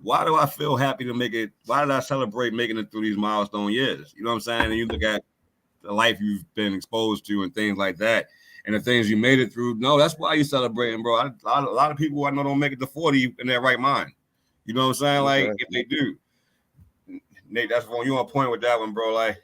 Why do I feel happy to make it? Why did I celebrate making it through these milestone years? You know what I'm saying? And you look at the life you've been exposed to and things like that, and the things you made it through. No, that's why you're celebrating, bro. A lot of people I know don't make it to 40 in their right mind. You know what I'm saying? Like if they do, Nate, that's when you on point with that one, bro. Like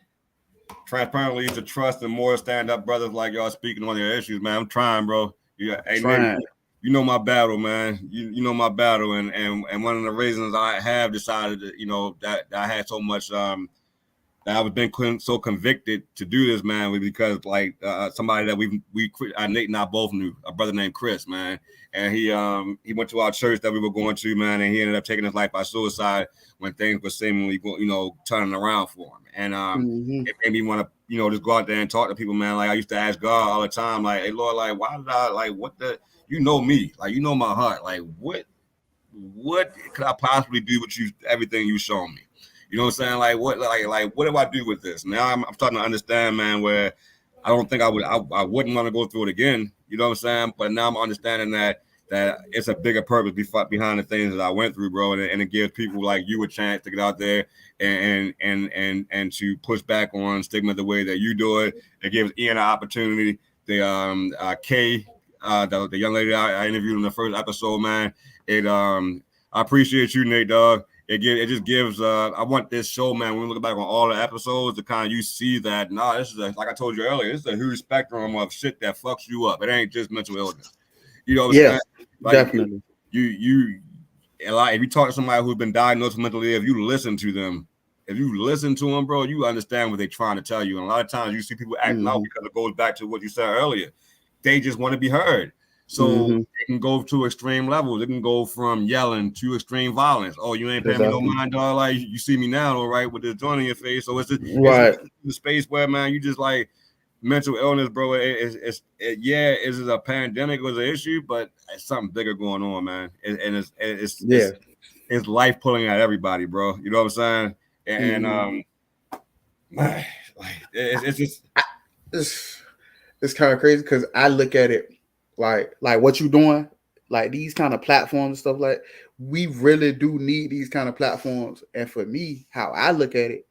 transparently to trust and more stand up brothers like y'all speaking on their issues, man. I'm trying, bro. Yeah, hey, Nate, you know my battle, man. You know my battle, and one of the reasons I have decided that, you know, that I had so much that I was been so convicted to do this, man, was because like somebody that Nate and I both knew, a brother named Chris, man, and he went to our church that we were going to, man, and he ended up taking his life by suicide when things were seemingly, you know, turning around for him, and it made me want to, you know, just go out there and talk to people, man. Like I used to ask God all the time, like, hey Lord, like why did I, like, what the, you know me, like you know my heart, like what could I possibly do with you, everything you shown me? You know what I'm saying? Like what do I do with this? Now I'm starting to understand, man, where I don't think I wouldn't want to go through it again. You know what I'm saying? But now I'm understanding that it's a bigger purpose behind the things that I went through, bro, and it gives people like you a chance to get out there and to push back on stigma the way that you do it. It gives Ian an opportunity. The Kay, the young lady I interviewed in the first episode, man. I appreciate you, Nate, dog. It just gives. I want this show, man. When we look back on all the episodes, to kind of you see that. Nah, this is like I told you earlier. This is a huge spectrum of shit that fucks you up. It ain't just mental illness. You know what I'm saying? Like, definitely. You like if you talk to somebody who's been diagnosed with mental illness, if you listen to them, bro, you understand what they're trying to tell you. And a lot of times you see people acting out because it goes back to what you said earlier. They just want to be heard. So it can go to extreme levels. It can go from yelling to extreme violence. Oh, you ain't paying me no mind, dog. Like you see me now, all right, with this joint in your face. So it's the space where, man, you just like mental illness, bro. Is it a pandemic was an issue, but it's something bigger going on, man. It's life pulling at everybody, bro. You know what I'm saying? And man, like it's just it's kind of crazy because I look at it. Like what you doing, like these kind of platforms and stuff, like we really do need these kind of platforms. And for me, how I look at it,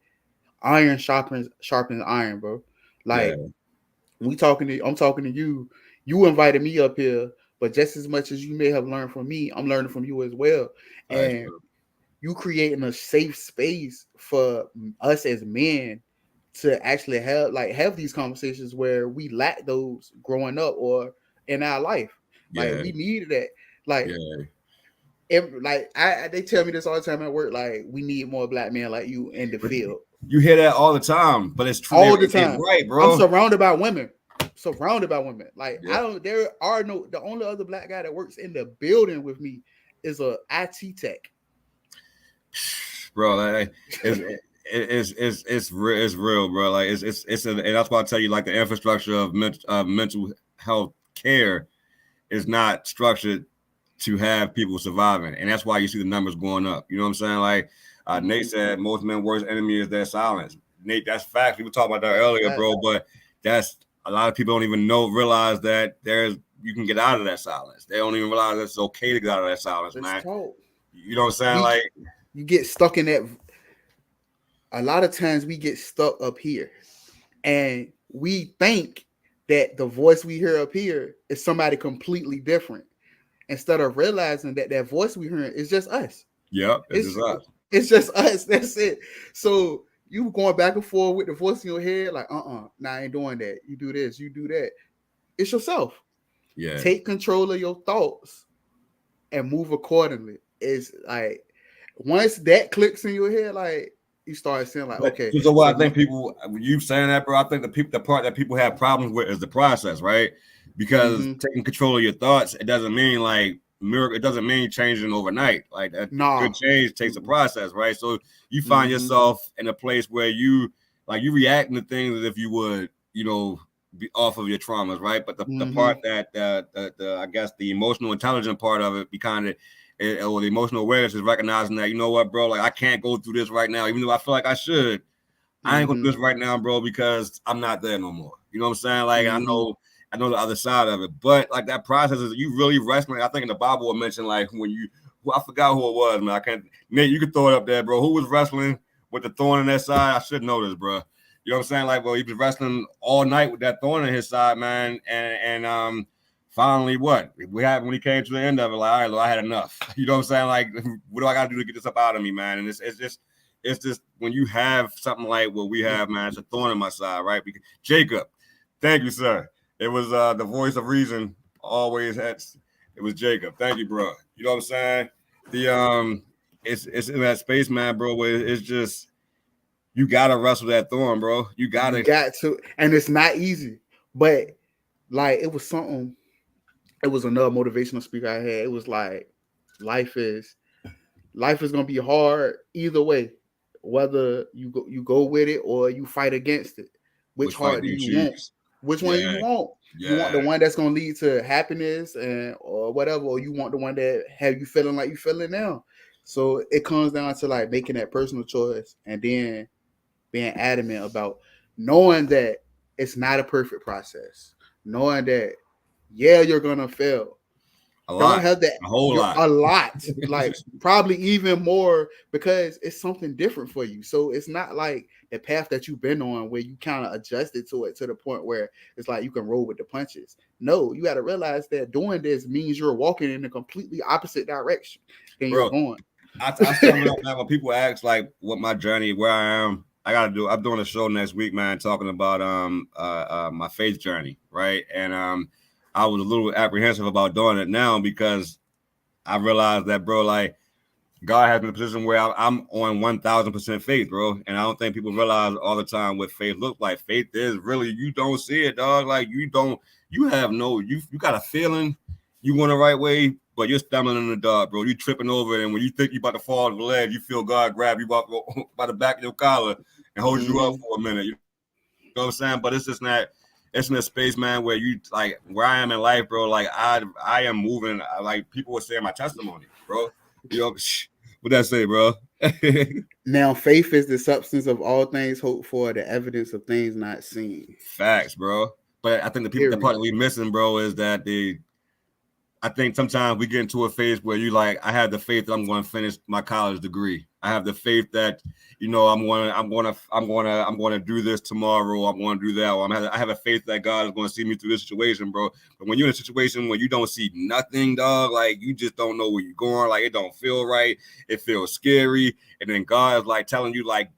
iron sharpens iron, bro. Like I'm talking to you. You invited me up here, but just as much as you may have learned from me, I'm learning from you as well. And you creating a safe space for us as men to actually have these conversations where we lack those growing up or in our life. Like we needed that. Like they tell me this all the time at work, like we need more black men like you in the field. You hear that all the time, but it's true all the time. Right, bro. I'm surrounded by women. Like the only other black guy that works in the building with me is a IT tech. Bro, like, it's real, bro. Like and that's why I tell you, like the infrastructure of mental health care is not structured to have people surviving, and that's why you see the numbers going up. You know what I'm saying? Like Nate said, most men's worst enemy is their silence. Nate, that's facts. We were talking about that earlier, bro. But that's a lot of people don't even realize that you can get out of that silence. They don't even realize that it's okay to get out of that silence, man. You know what I'm saying? Like you get stuck in that. A lot of times we get stuck up here, and we think that the voice we hear up here is somebody completely different, instead of realizing that voice we hear is just us. Yep, it's just us. It's just us. That's it. So you going back and forth with the voice in your head, like, nah, I ain't doing that. You do this, you do that. It's yourself. Yeah. Take control of your thoughts and move accordingly. It's like once that clicks in your head, like you start saying, like, okay. So what I think people, you saying that, bro, I think the part that people have problems with is the process, right? Because taking control of your thoughts, it doesn't mean like miracle. It doesn't mean changing overnight. Like that good change takes a process, right? So you find yourself in a place where you reacting to things as if you would, be off of your traumas, right? But the part that I guess the emotional intelligent part of it, or the emotional awareness is recognizing that, you know what, bro, like I can't go through this right now, even though I feel like I should. I ain't gonna do this right now, bro, because I'm not there no more. You know what I'm saying? Like I know the other side of it, but like that process is you really wrestling. I think in the Bible it mentioned like I forgot who it was, man. I can't. Nate, you can throw it up there, bro. Who was wrestling with the thorn in their side? I should know this, bro. You know what I'm saying? Like, bro, he was wrestling all night with that thorn in his side, man. And finally, when he came to the end of it, like, all right, Lord, I had enough. You know what I'm saying? Like, what do I got to do to get this up out of me, man? And it's just when you have something like what we have, man, it's a thorn in my side, right? Because, Jacob, thank you, sir. It was the voice of reason always It was Jacob. Thank you, bro. You know what I'm saying? The it's in that space, man, bro, where it's just you gotta wrestle that thorn, bro. You You gotta. got to, and it's not easy. But like it was something. It was another motivational speaker I had. It was like life is gonna be hard either way, whether you go with it or you fight against it. Which fight heart do you want? choose? Which one you want? You want the one that's gonna lead to happiness and or whatever, or you want the one that have you feeling like you feeling now. So it comes down to like making that personal choice and then being adamant about knowing that it's not a perfect process, knowing that you're gonna fail. A Don't lot. have that A whole lot. a lot, like probably even more because it's something different for you. So it's not like the path that you've been on where you kind of adjusted to it to the point where it's like you can roll with the punches. No, you got to realize that doing this means you're walking in a completely opposite direction than Bro, you're going. I tell them, man, when people ask like what my journey, where I am, I'm doing a show next week, man, talking about my faith journey, right? And I was a little apprehensive about doing it now because I realized that, bro, like God has me in a position where I'm on 1,000% faith, bro. And I don't think people realize all the time what faith looks like. Faith is really, you don't see it, dog. Like you got a feeling you going the right way, but you're stumbling in the dark, bro. You tripping over it, and when you think you about to fall off the ledge, you feel God grab you by the back of your collar and hold you up for a minute. You know what I'm saying? But it's just not. It's in a space, man, where you like where I am in life, bro. Like I am moving. Like people were saying my testimony, bro. You know what that say, bro? Now, faith is the substance of all things hoped for, the evidence of things not seen. Facts, bro. But I think the part that we missing, bro, is that I think sometimes we get into a phase where you like, I have the faith that I'm going to finish my college degree. I have the faith that, you know, I'm going to do this tomorrow. I'm going to do that. Or I have a faith that God is going to see me through this situation, bro. But when you're in a situation where you don't see nothing, dog, like you just don't know where you're going. Like it don't feel right. It feels scary. And then God is like telling you like,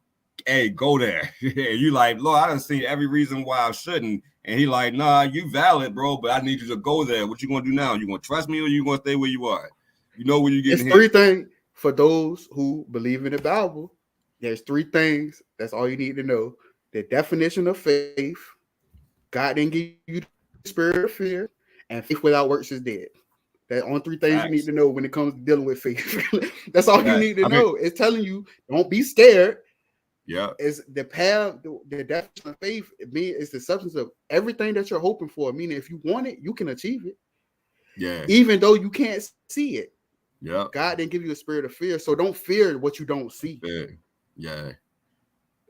hey, go there. And you like, Lord, I done seen every reason why I shouldn't. And he like, nah, you valid, bro, but I need you to go there. What you gonna do now? You gonna trust me or you gonna stay where you are? You know when you get. It's three things for those who believe in the Bible. There's three things. That's all you need to know. The definition of faith. God didn't give you the spirit of fear, and faith without works is dead. That's only three things you need to know when it comes to dealing with faith. That's all you need to know. It's telling you, don't be scared. Yeah, is the path, the definition of faith. It's the substance of everything that you're hoping for. Meaning, if you want it, you can achieve it. Yeah, even though you can't see it. Yeah, God didn't give you a spirit of fear, so don't fear what you don't see. Yeah,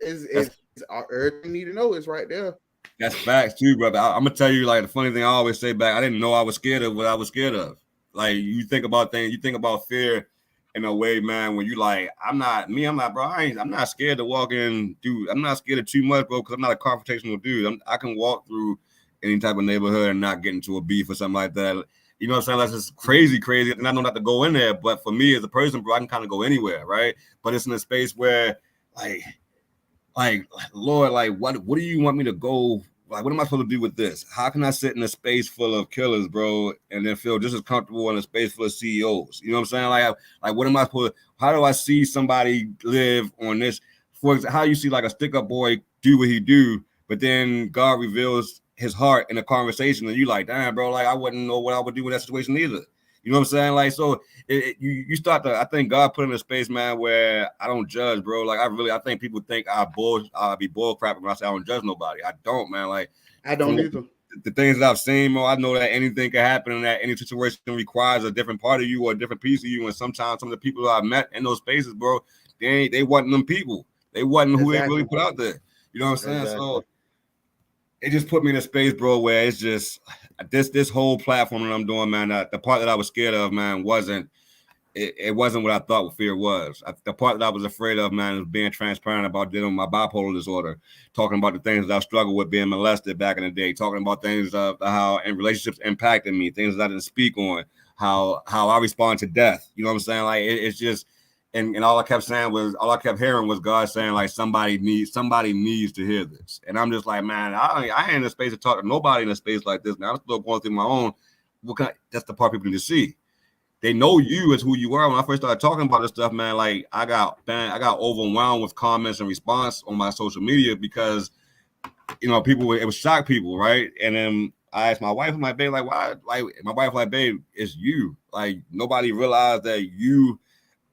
everything you need to know is right there. That's facts too, brother. I'm gonna tell you, like the funny thing I always say back, I didn't know I was scared of what I was scared of. Like you think about things, you think about fear. In a way, man, when you like, I'm not, bro. I'm not scared to walk in, dude. I'm not scared of too much, bro, because I'm not a confrontational dude. I can walk through any type of neighborhood and not get into a beef or something like that. You know what I'm saying? That's just crazy. And I know not to go in there, but for me as a person, bro, I can kind of go anywhere, right? But it's in a space where, like, Lord, like, what do you want me to go? Like, what am I supposed to do with this? How can I sit in a space full of killers, bro, and then feel just as comfortable in a space full of CEOs? You know what I'm saying? Like what am I supposed to, how do I see somebody live on this? For example, how you see like a stick-up boy do what he do, but then God reveals his heart in a conversation, and you like, damn, bro, like I wouldn't know what I would do in that situation either. You know what I'm saying? Like, so you start to, I think God put in a space, man, where I don't judge, bro. Like, I think people think I'll be bull crapping when I say I don't judge nobody. I don't, man. Like, I don't either. The things that I've seen, bro, I know that anything can happen and that any situation requires a different part of you or a different piece of you. And sometimes some of the people I've met in those spaces, bro, they wasn't them people. They wasn't who they really put out there. You know what I'm saying? So it just put me in a space, bro, where it's just this whole platform that I'm doing, man. The part that I was scared of, man, wasn't what I thought fear was. The part that I was afraid of, man, is being transparent about dealing with my bipolar disorder, talking about the things that I struggled with being molested back in the day, talking about things of how and relationships impacted me, things that I didn't speak on, how I respond to death. You know what I'm saying? Like it's just. And all I kept hearing was God saying, like, somebody needs to hear this. And I'm just like, man, I ain't in a space to talk to nobody in a space like this. Now I'm still going through my own that's the part people need to see. They know you as who you are. When I first started talking about this stuff, man, like I got overwhelmed with comments and response on my social media because, you know, it was shock people, right? And then I asked my wife, I'm like, babe, like, why? Like, my wife, like, babe, it's you. Like, nobody realized that you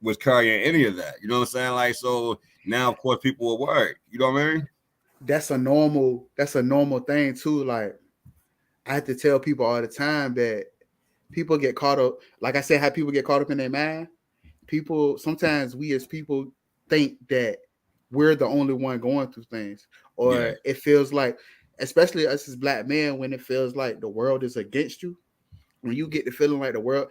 was carrying any of that. You know what I'm saying? Like, so now, of course, people will worry. You know what I mean? That's a normal thing too. Like, I have to tell people all the time that people get caught up. Like I said, how people get caught up in their mind. Sometimes we as people think that we're the only one going through things, or it feels like, especially us as Black men, when it feels like the world is against you. When you get the feeling like the world,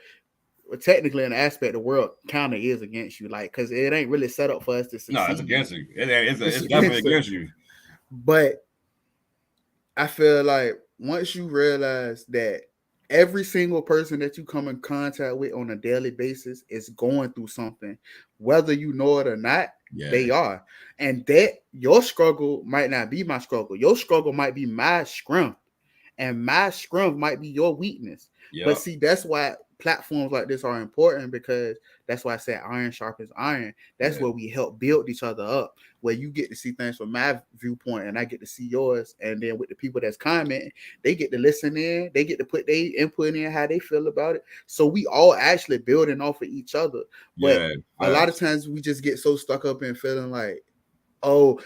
well, technically in the aspect, the world kind of is against you, like, because it ain't really set up for us to succeed. No, it's against you. It's definitely against you. But I feel like once you realize that every single person that you come in contact with on a daily basis is going through something, whether you know it or not, they are. And that your struggle might not be my struggle. Your struggle might be my strength. And my strength might be your weakness. But see, that's why platforms like this are important, because that's why I said iron sharpens iron. That's where we help build each other up, where you get to see things from my viewpoint and I get to see yours. And then with the people that's commenting, they get to listen in, they get to put their input in, how they feel about it. So we all actually building off of each other. But a lot of times we just get so stuck up in feeling like, oh,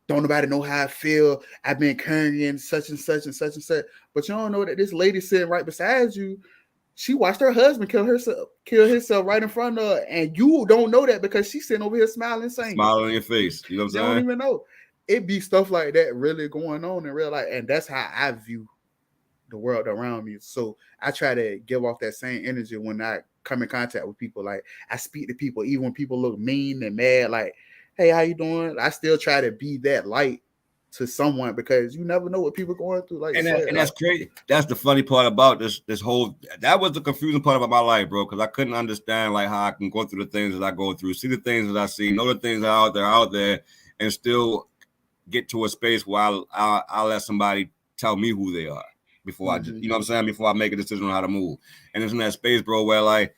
don't nobody know how I feel. I've been carrying such and such and such and such. But you don't know that this lady sitting right beside you, she watched her husband kill himself right in front of her. And you don't know that because she's sitting over here smiling, saying, smiling on your face. You know what I'm saying? You don't even know. It be stuff like that really going on in real life. And that's how I view the world around me. So I try to give off that same energy when I come in contact with people. Like, I speak to people, even when people look mean and mad, like, hey, how you doing? I still try to be that light to someone, because you never know what people are going through. Like, and that's crazy. That's the funny part about this whole. That was the confusing part about my life, bro. Because I couldn't understand like how I can go through the things that I go through, see the things that I see, know the things that are out there, and still get to a space where I'll let somebody tell me who they are before I just, you know what I'm saying, before I make a decision on how to move. And it's in that space, bro, where like.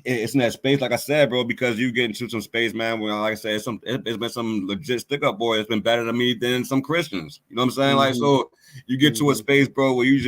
It's in that space, like I said, bro, because you get into some space, man, where, like I said, it's been some legit stick-up boy. It's been better to me than some Christians. You know what I'm saying? Like, so you get to a space, bro, where you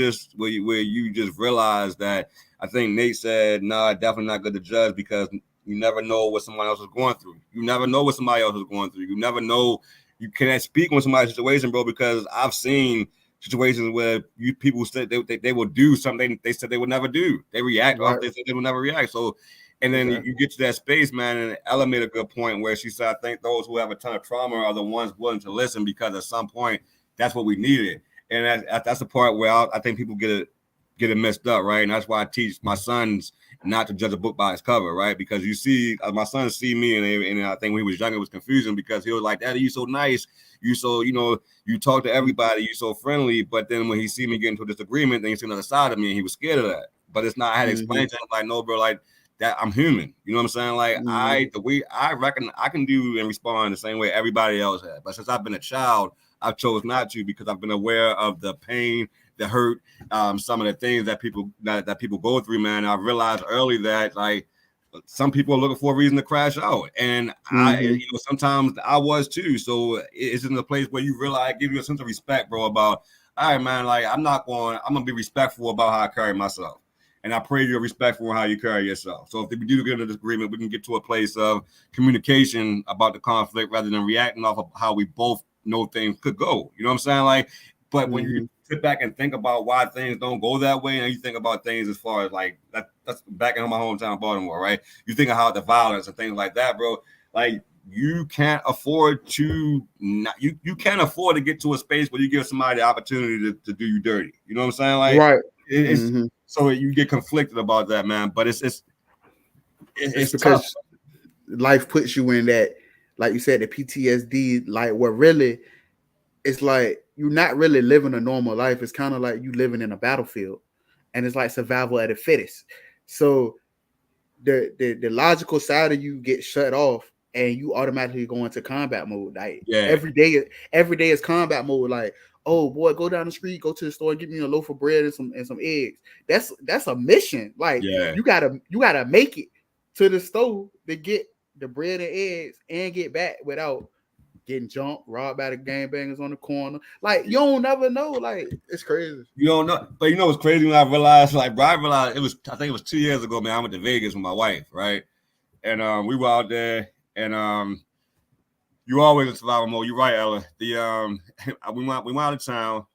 just realize that. I think Nate said, nah, definitely not good to judge, because you never know what someone else is going through. You never know what somebody else is going through. You never know. You can't speak on somebody's situation, bro, because I've seen situations where people said they will do something they said they would never do. They react off they said they would never react. So, and then you get to that space, man, and Ella made a good point where she said, I think those who have a ton of trauma are the ones willing to listen, because at some point that's what we needed. And that's the part where I think people get it messed up, right? And that's why I teach my sons not to judge a book by its cover, right? Because you see, my sons see me, and I think when he was younger, it was confusing, because he was like, Daddy, you so nice. You so, you talk to everybody, you so friendly. But then when he see me get into a disagreement, then he see another side of me, and he was scared of that. But it's not, I had to explain to him, like, no, bro, like that, I'm human. You know what I'm saying? Like, the way I reckon I can do and respond the same way everybody else has. But since I've been a child, I've chose not to, because I've been aware of the pain, the hurt, some of the things that people go through, man. I realized early that, like, some people are looking for a reason to crash out, and I, sometimes I was too. So it's in the place where you realize, give you a sense of respect, bro. About, all right, man, like I'm gonna be respectful about how I carry myself, and I pray you're respectful in how you carry yourself. So if we do get into this agreement, we can get to a place of communication about the conflict rather than reacting off of how we both know things could go. You know what I'm saying? Like, but when you sit back and think about why things don't go that way, and you think about things as far as like that's back in my hometown, Baltimore, right? You think of how the violence and things like that, bro. Like, you can't afford to you can't afford to get to a space where you give somebody the opportunity to do you dirty. You know what I'm saying? Like, right. It's so you get conflicted about that, man. But it's because tough. Life puts you in that, like you said, the PTSD, like, what really, it's like you're not really living a normal life. It's kind of like you living in a battlefield, and it's like survival of the fittest. So the logical side of you gets shut off, and you automatically go into combat mode. Like, every day is combat mode. Like, oh boy, go down the street, go to the store, and get me a loaf of bread and some eggs. That's a mission. Like Yeah. you gotta make it to the store to get the bread and eggs and get back without getting jumped, robbed by the gangbangers on the corner. Like you don't never know. Like it's crazy. You don't know, but you know what's crazy when I realized, like, bro, I realized I think it was 2 years ago, man. I went to Vegas with my wife, right? And we were out there, and you always in survival mode. You're right, Ella. We went out of town.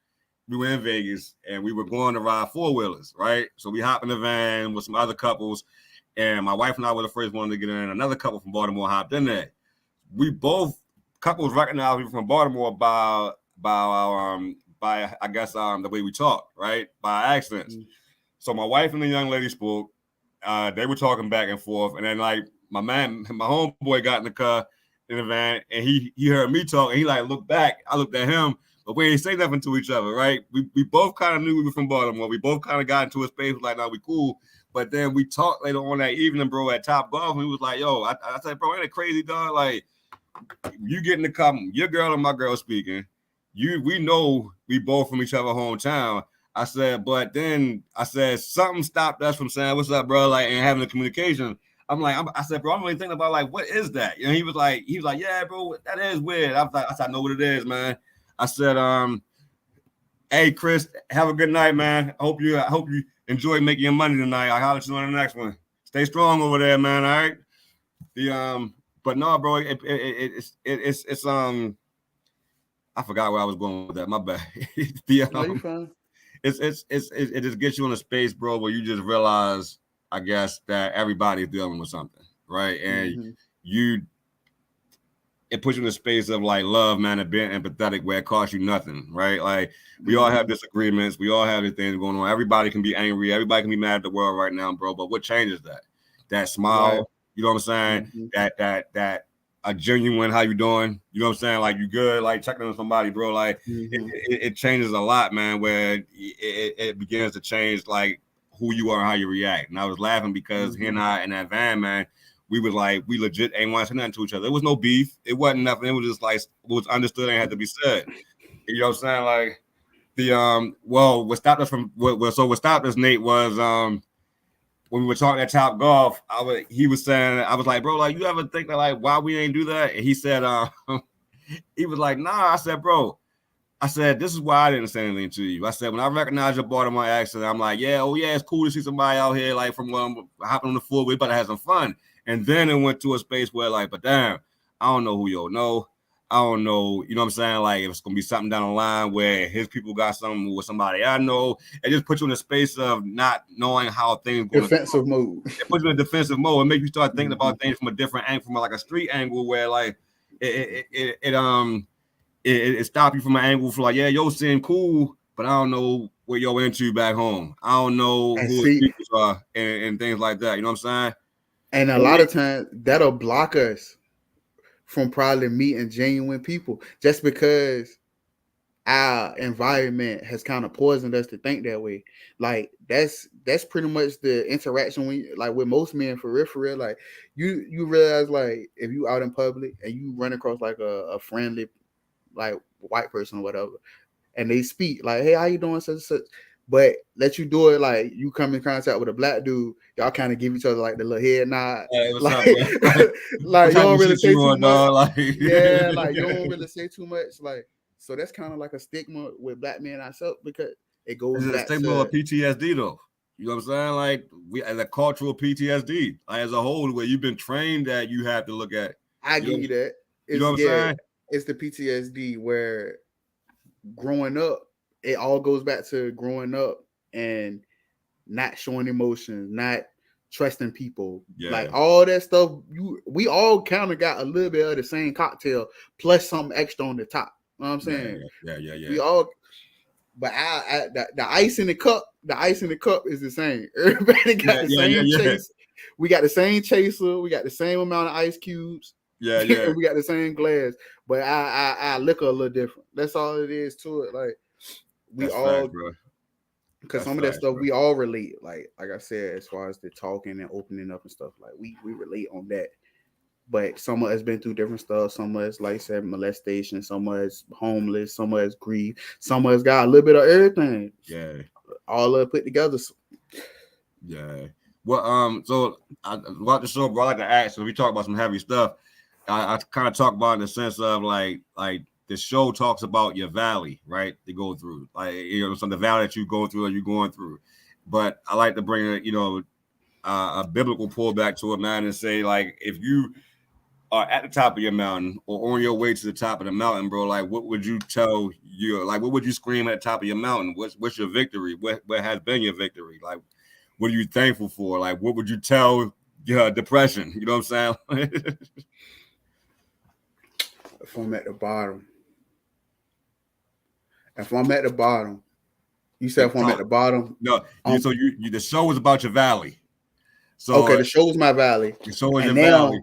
We were in Vegas, and we were going to ride 4-wheelers, right? So we hopped in the van with some other couples, and my wife and I were the first one to get in. Another couple from Baltimore hopped in there. We both couples recognized we were from Baltimore by I guess the way we talk, right? By accents. Mm-hmm. So my wife and the young lady spoke. They were talking back and forth, and then like my homeboy got in the car in the van, and he heard me talk, and he like looked back. I looked at him, but we ain't say nothing to each other, right? We both kind of knew we were from Baltimore. We both kind of got into a space like, now we cool. But then we talked later on that evening, bro, at Top Golf, and he was like, yo, I said, bro, ain't it crazy, dog? Like, you get in the car, your girl and my girl speaking. We know we both from each other's hometown. I said, but then I said something stopped us from saying, what's up, bro? Like, and having the communication. I said, bro, I'm really thinking about like, what is that? You know, he was like, yeah, bro, that is weird. I said, I know what it is, man. I said, hey, Chris, have a good night, man. I hope you enjoy making your money tonight. I'll holler at you on the next one. Stay strong over there, man. All right. But no, bro, it's I forgot where I was going with that. My bad. No, you're fine. It just gets you in a space, bro, where you just realize, I guess, that everybody's dealing with something, right? And it puts you in a space of like love, man, and being empathetic where it costs you nothing, right? Like we all have disagreements, we all have these things going on. Everybody can be angry, everybody can be mad at the world right now, bro. But what changes that? That smile, right. You know what I'm saying? That a genuine, how you doing? You know what I'm saying? Like you good, like checking on somebody, bro. Like it changes a lot, man, where it begins to change like who you are and how you react. And I was laughing because he and I in that van, man, we legit ain't want to say nothing to each other. There was no beef. It wasn't nothing. It was just like what was understood and had to be said. You know what I'm saying? Like what stopped us, Nate, was when we were talking at Top Golf, he was saying, I was like, bro, like you ever think that like why we ain't do that? And he said, he was like, nah. I said, bro, this is why I didn't say anything to you. I said, when I recognize your Baltimore accent, I'm like, yeah, it's cool to see somebody out here like from hopping on the floor. We better have some fun. And then it went to a space where like, but damn, I don't know who you'll know. I don't know, you know what I'm saying? Like if it's gonna be something down the line where his people got something with somebody I know, it just puts you in a space of not knowing how things go. Defensive mode. It puts you in a defensive mode. It makes you start thinking about things from a different angle, from like a street angle where like it stops you from an angle for like, yeah, yo seem cool, but I don't know what you're into back home. I don't know who his people are and things like that. You know what I'm saying? And a lot of times that'll block us from probably meeting genuine people just because our environment has kind of poisoned us to think that way. Like that's pretty much the interaction with most men for real. Like you realize like if you out in public and you run across like a friendly like white person or whatever, and they speak like, hey, how you doing, such and such, but let you do it like you come in contact with a black dude, y'all kind of give each other like the little head nod. Hey, like you don't really say too much. Yeah, like you don't really say too much. Like so that's kind of like a stigma with black men ourselves because it goes back to stigma of PTSD though. You know what I'm saying? Like we as a cultural PTSD, like, as a whole, where you've been trained that you have to look at. I give you that. You know what I'm saying? It's the PTSD where growing up, it all goes back to growing up and not showing emotions, not trusting people. Yeah. Like all that stuff, we all kind of got a little bit of the same cocktail plus something extra on the top. You know what I'm saying? Yeah. We all, but the ice in the cup is the same. Everybody got the same chaser. We got the same chaser. We got the same amount of ice cubes. Yeah. We got the same glass, but I liquor a little different. That's all it is to it. Like we that's all, because some of that stuff we all relate. Like I said, as far as the talking and opening up and stuff, like we relate on that. but some of us been through different stuff. Some of us, like I said, molestation. Some of us homeless. Some of us grief. Some of us got a little bit of everything. Yeah. All of it put together. Yeah. Well, so about the show, bro, I like to ask. So we talk about some heavy stuff. I kind of talk about in the sense of like the show talks about your valley, right? To go through, like some the valley that you go through or you're going through. But I like to bring a biblical pullback to it, man, and say like if you are at the top of your mountain or on your way to the top of the mountain, bro, like what would you tell what would you scream at the top of your mountain? What's your victory? What has been your victory? Like, what are you thankful for? Like, what would you tell your depression? You know what I'm saying? If I'm at the bottom, you said if I'm at the bottom. No, so you the show is about your valley. So okay, the show is my valley. The show is and your now, valley.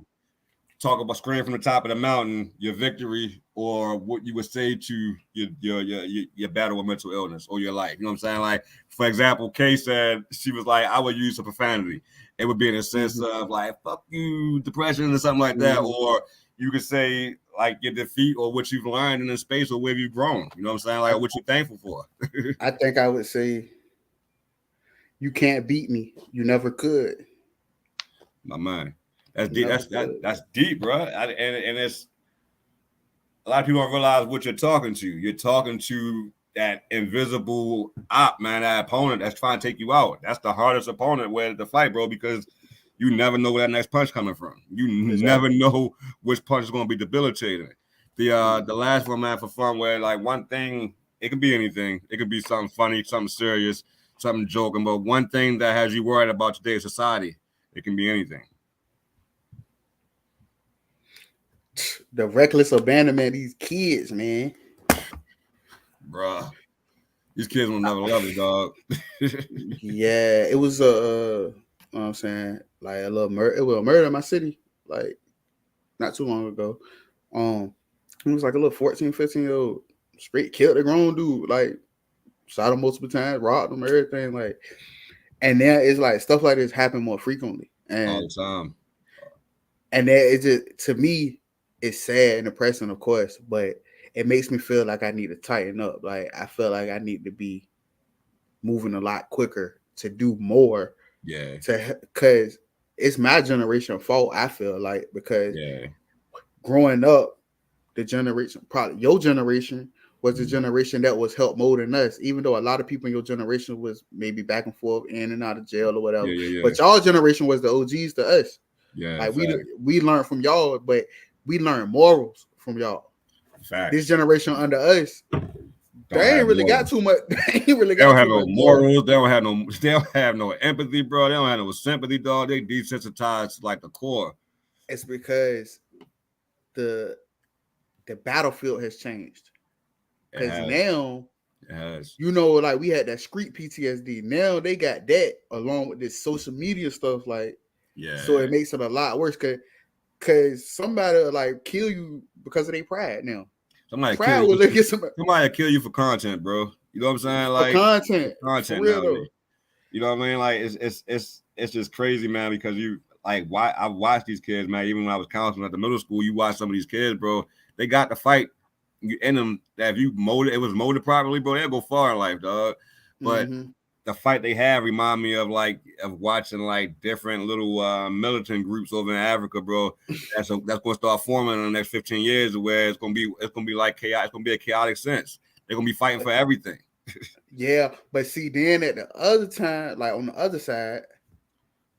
Talk about screaming from the top of the mountain, your victory, or what you would say to your battle with mental illness or your life. You know what I'm saying? Like, for example, Kay said she was like, I would use some profanity. It would be in a sense of like, fuck you, depression, or something like that. Or you could say like your defeat or what you've learned in the space or where you've grown. You know what I'm saying? Like what you're thankful for. I think I would say, you can't beat me. You never could. My man. That's deep. That's deep, bro. And it's a lot of people don't realize what you're talking to. You're talking to that invisible op, man, that opponent that's trying to take you out. That's the hardest opponent where to fight, bro, because you never know where that next punch coming from. You never know which punch is going to be debilitating. The last one, man, for fun, where like one thing, it could be anything. It could be something funny, something serious, something joking, but one thing that has you worried about today's society, it can be anything. The reckless abandonment of these kids, man. Bruh. These kids will never love it, dog. Yeah, it was you know what I'm saying, like a little murder. It was a murder in my city, like not too long ago. It was like a little 14, 15-year-old straight killed a grown dude, like shot him multiple times, robbed him, everything, like. And then it's like stuff like this happen more frequently, and all the time. And that is just, to me, it's sad and depressing, of course, but it makes me feel like I need to tighten up. Like I feel like I need to be moving a lot quicker to do more. Yeah. Because it's my generation fault, I feel like, because growing up, the generation, probably your generation, was the generation that was help molding us, even though a lot of people in your generation was maybe back and forth in and out of jail or whatever. But y'all generation was the OGs to us. Yeah, like we learned from y'all, but we learned morals from y'all. Fact. This generation under us, they ain't really got too much. They don't have no morals. They don't have no empathy, bro. They don't have no sympathy, dog. They desensitized like the core. It's because the battlefield has changed. Because now, you know, like we had that street PTSD. Now they got that along with this social media stuff. Like, so it makes it a lot worse. Cause somebody will like kill you because of their pride now. Somebody will kill you for content, bro. You know what I'm saying? Like content real, you know what I mean? Like it's just crazy, man. Because you like why I watched these kids, man. Even when I was counseling at the middle school, you watch some of these kids, bro. They got to fight. In them, that if you molded, it was molded properly, bro, they'll go far in life, dog. But the fight they have remind me of watching like different little militant groups over in Africa, bro. That's gonna start forming in the next 15 years, where it's gonna be like chaos. It's gonna be a chaotic sense. They're gonna be fighting for everything. Yeah, but see, then at the other time, like on the other side,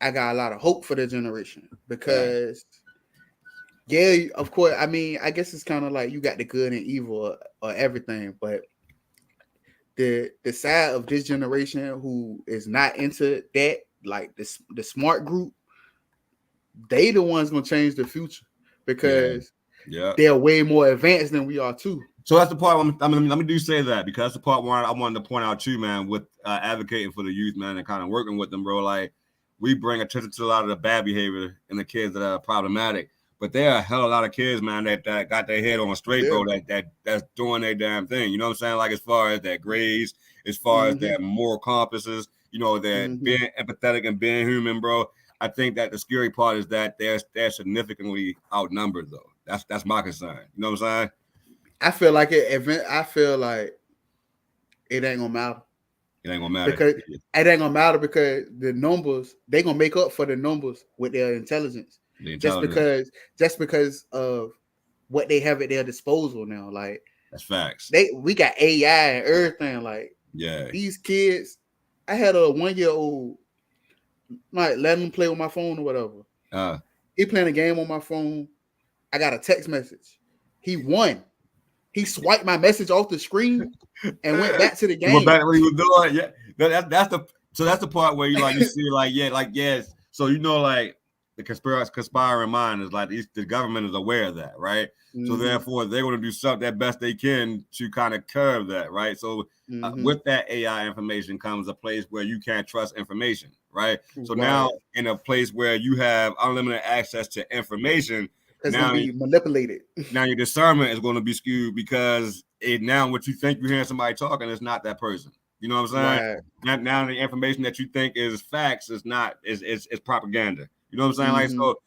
I got a lot of hope for the generation because. Yeah, of course. I mean, I guess it's kind of like you got the good and evil or everything, but the side of this generation who is not into that, like the smart group, they the ones gonna change the future because they're way more advanced than we are too. So that's the part. Let me do say that because that's the part where I wanted to point out too, man, with advocating for the youth, man, and kind of working with them, bro. Like we bring attention to a lot of the bad behavior in the kids that are problematic. But there are a hell of a lot of kids, man, that got their head on straight, bro, that's doing their damn thing. You know what I'm saying? Like as far as their grades, as far as their moral compasses, you know, that being empathetic and being human, bro. I think that the scary part is that they're significantly outnumbered, though. That's my concern. You know what I'm saying? I feel like I feel like it ain't gonna matter. It ain't gonna matter because it ain't gonna matter because the numbers they gonna make up for the numbers with their intelligence. Just because of what they have at their disposal now. Like that's facts. We got AI and everything. Like these kids. I had a 1-year-old. Like letting him play with my phone or whatever. He playing a game on my phone. I got a text message. He won. He swiped my message off the screen and went back to the game. Went back to what he was doing. Yeah, that's the part where you see yes. So like the conspiring mind is like the government is aware of that, right? Mm-hmm. So therefore they're going to do something that best they can to kind of curb that, right? So with that AI information comes a place where you can't trust information, right? So now in a place where you have unlimited access to information. It's going to be manipulated. Now your discernment is going to be skewed because now what you think you're hearing somebody talking is not that person. You know what I'm saying? Right. Now the information that you think is facts is not is propaganda. You know what I'm saying?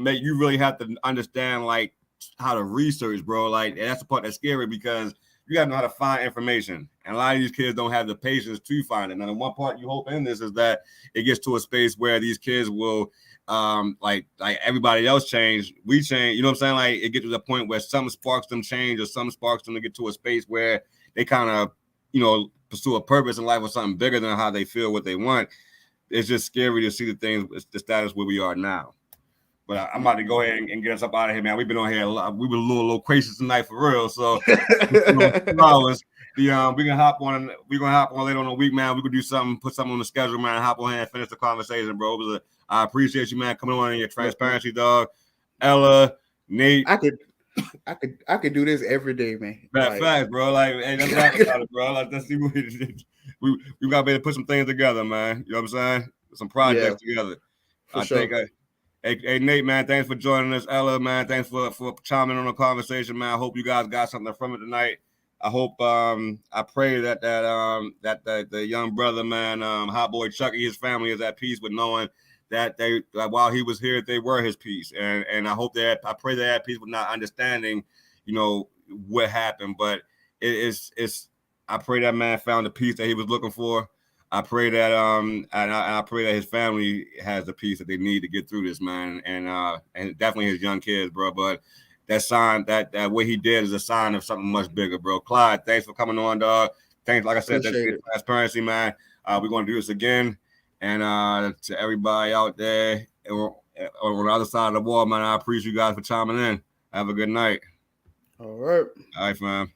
Like you really have to understand like how to research, bro. Like that's the part that's scary because you got to know how to find information, and a lot of these kids don't have the patience to find it. Now the one part you hope in this is that it gets to a space where these kids will. Like everybody else changed, we change. You know what I'm saying? Like it gets to the point where something sparks them change, or something sparks them to get to a space where they kind of, pursue a purpose in life or something bigger than how they feel what they want. It's just scary to see the status where we are now. But I'm about to go ahead and get us up out of here, man. We've been on here a lot. We were a little crazy tonight for real. So 2 hours. We're gonna hop on later on the week, man. We could do something, put something on the schedule, man. Hop on here and finish the conversation, bro. I appreciate you, man, coming on and your transparency, dog. Ella, Nate. I could do this every day, man. Facts, bro. Like, hey, let's talk about it, bro. Like, let's see what we gotta be able to put some things together, man. You know what I'm saying? Some projects together. For sure. Hey, Nate, man, thanks for joining us. Ella, man, thanks for chiming on the conversation, man. I hope you guys got something from it tonight. I hope I pray that the young brother, man, Hot Boy Chucky, his family is at peace with knowing that while he was here, they were his peace. And I pray they're at peace with not understanding, what happened. But I pray that man found the peace that he was looking for. I pray that and I pray that his family has the peace that they need to get through this, man, and definitely his young kids, bro. But that sign that what he did is a sign of something much bigger, bro. Clyde, thanks for coming on, dog. Thanks, like I said, that's transparency, man. We're gonna do this again, and to everybody out there on the other side of the wall, man, I appreciate you guys for chiming in. Have a good night. All right, fam.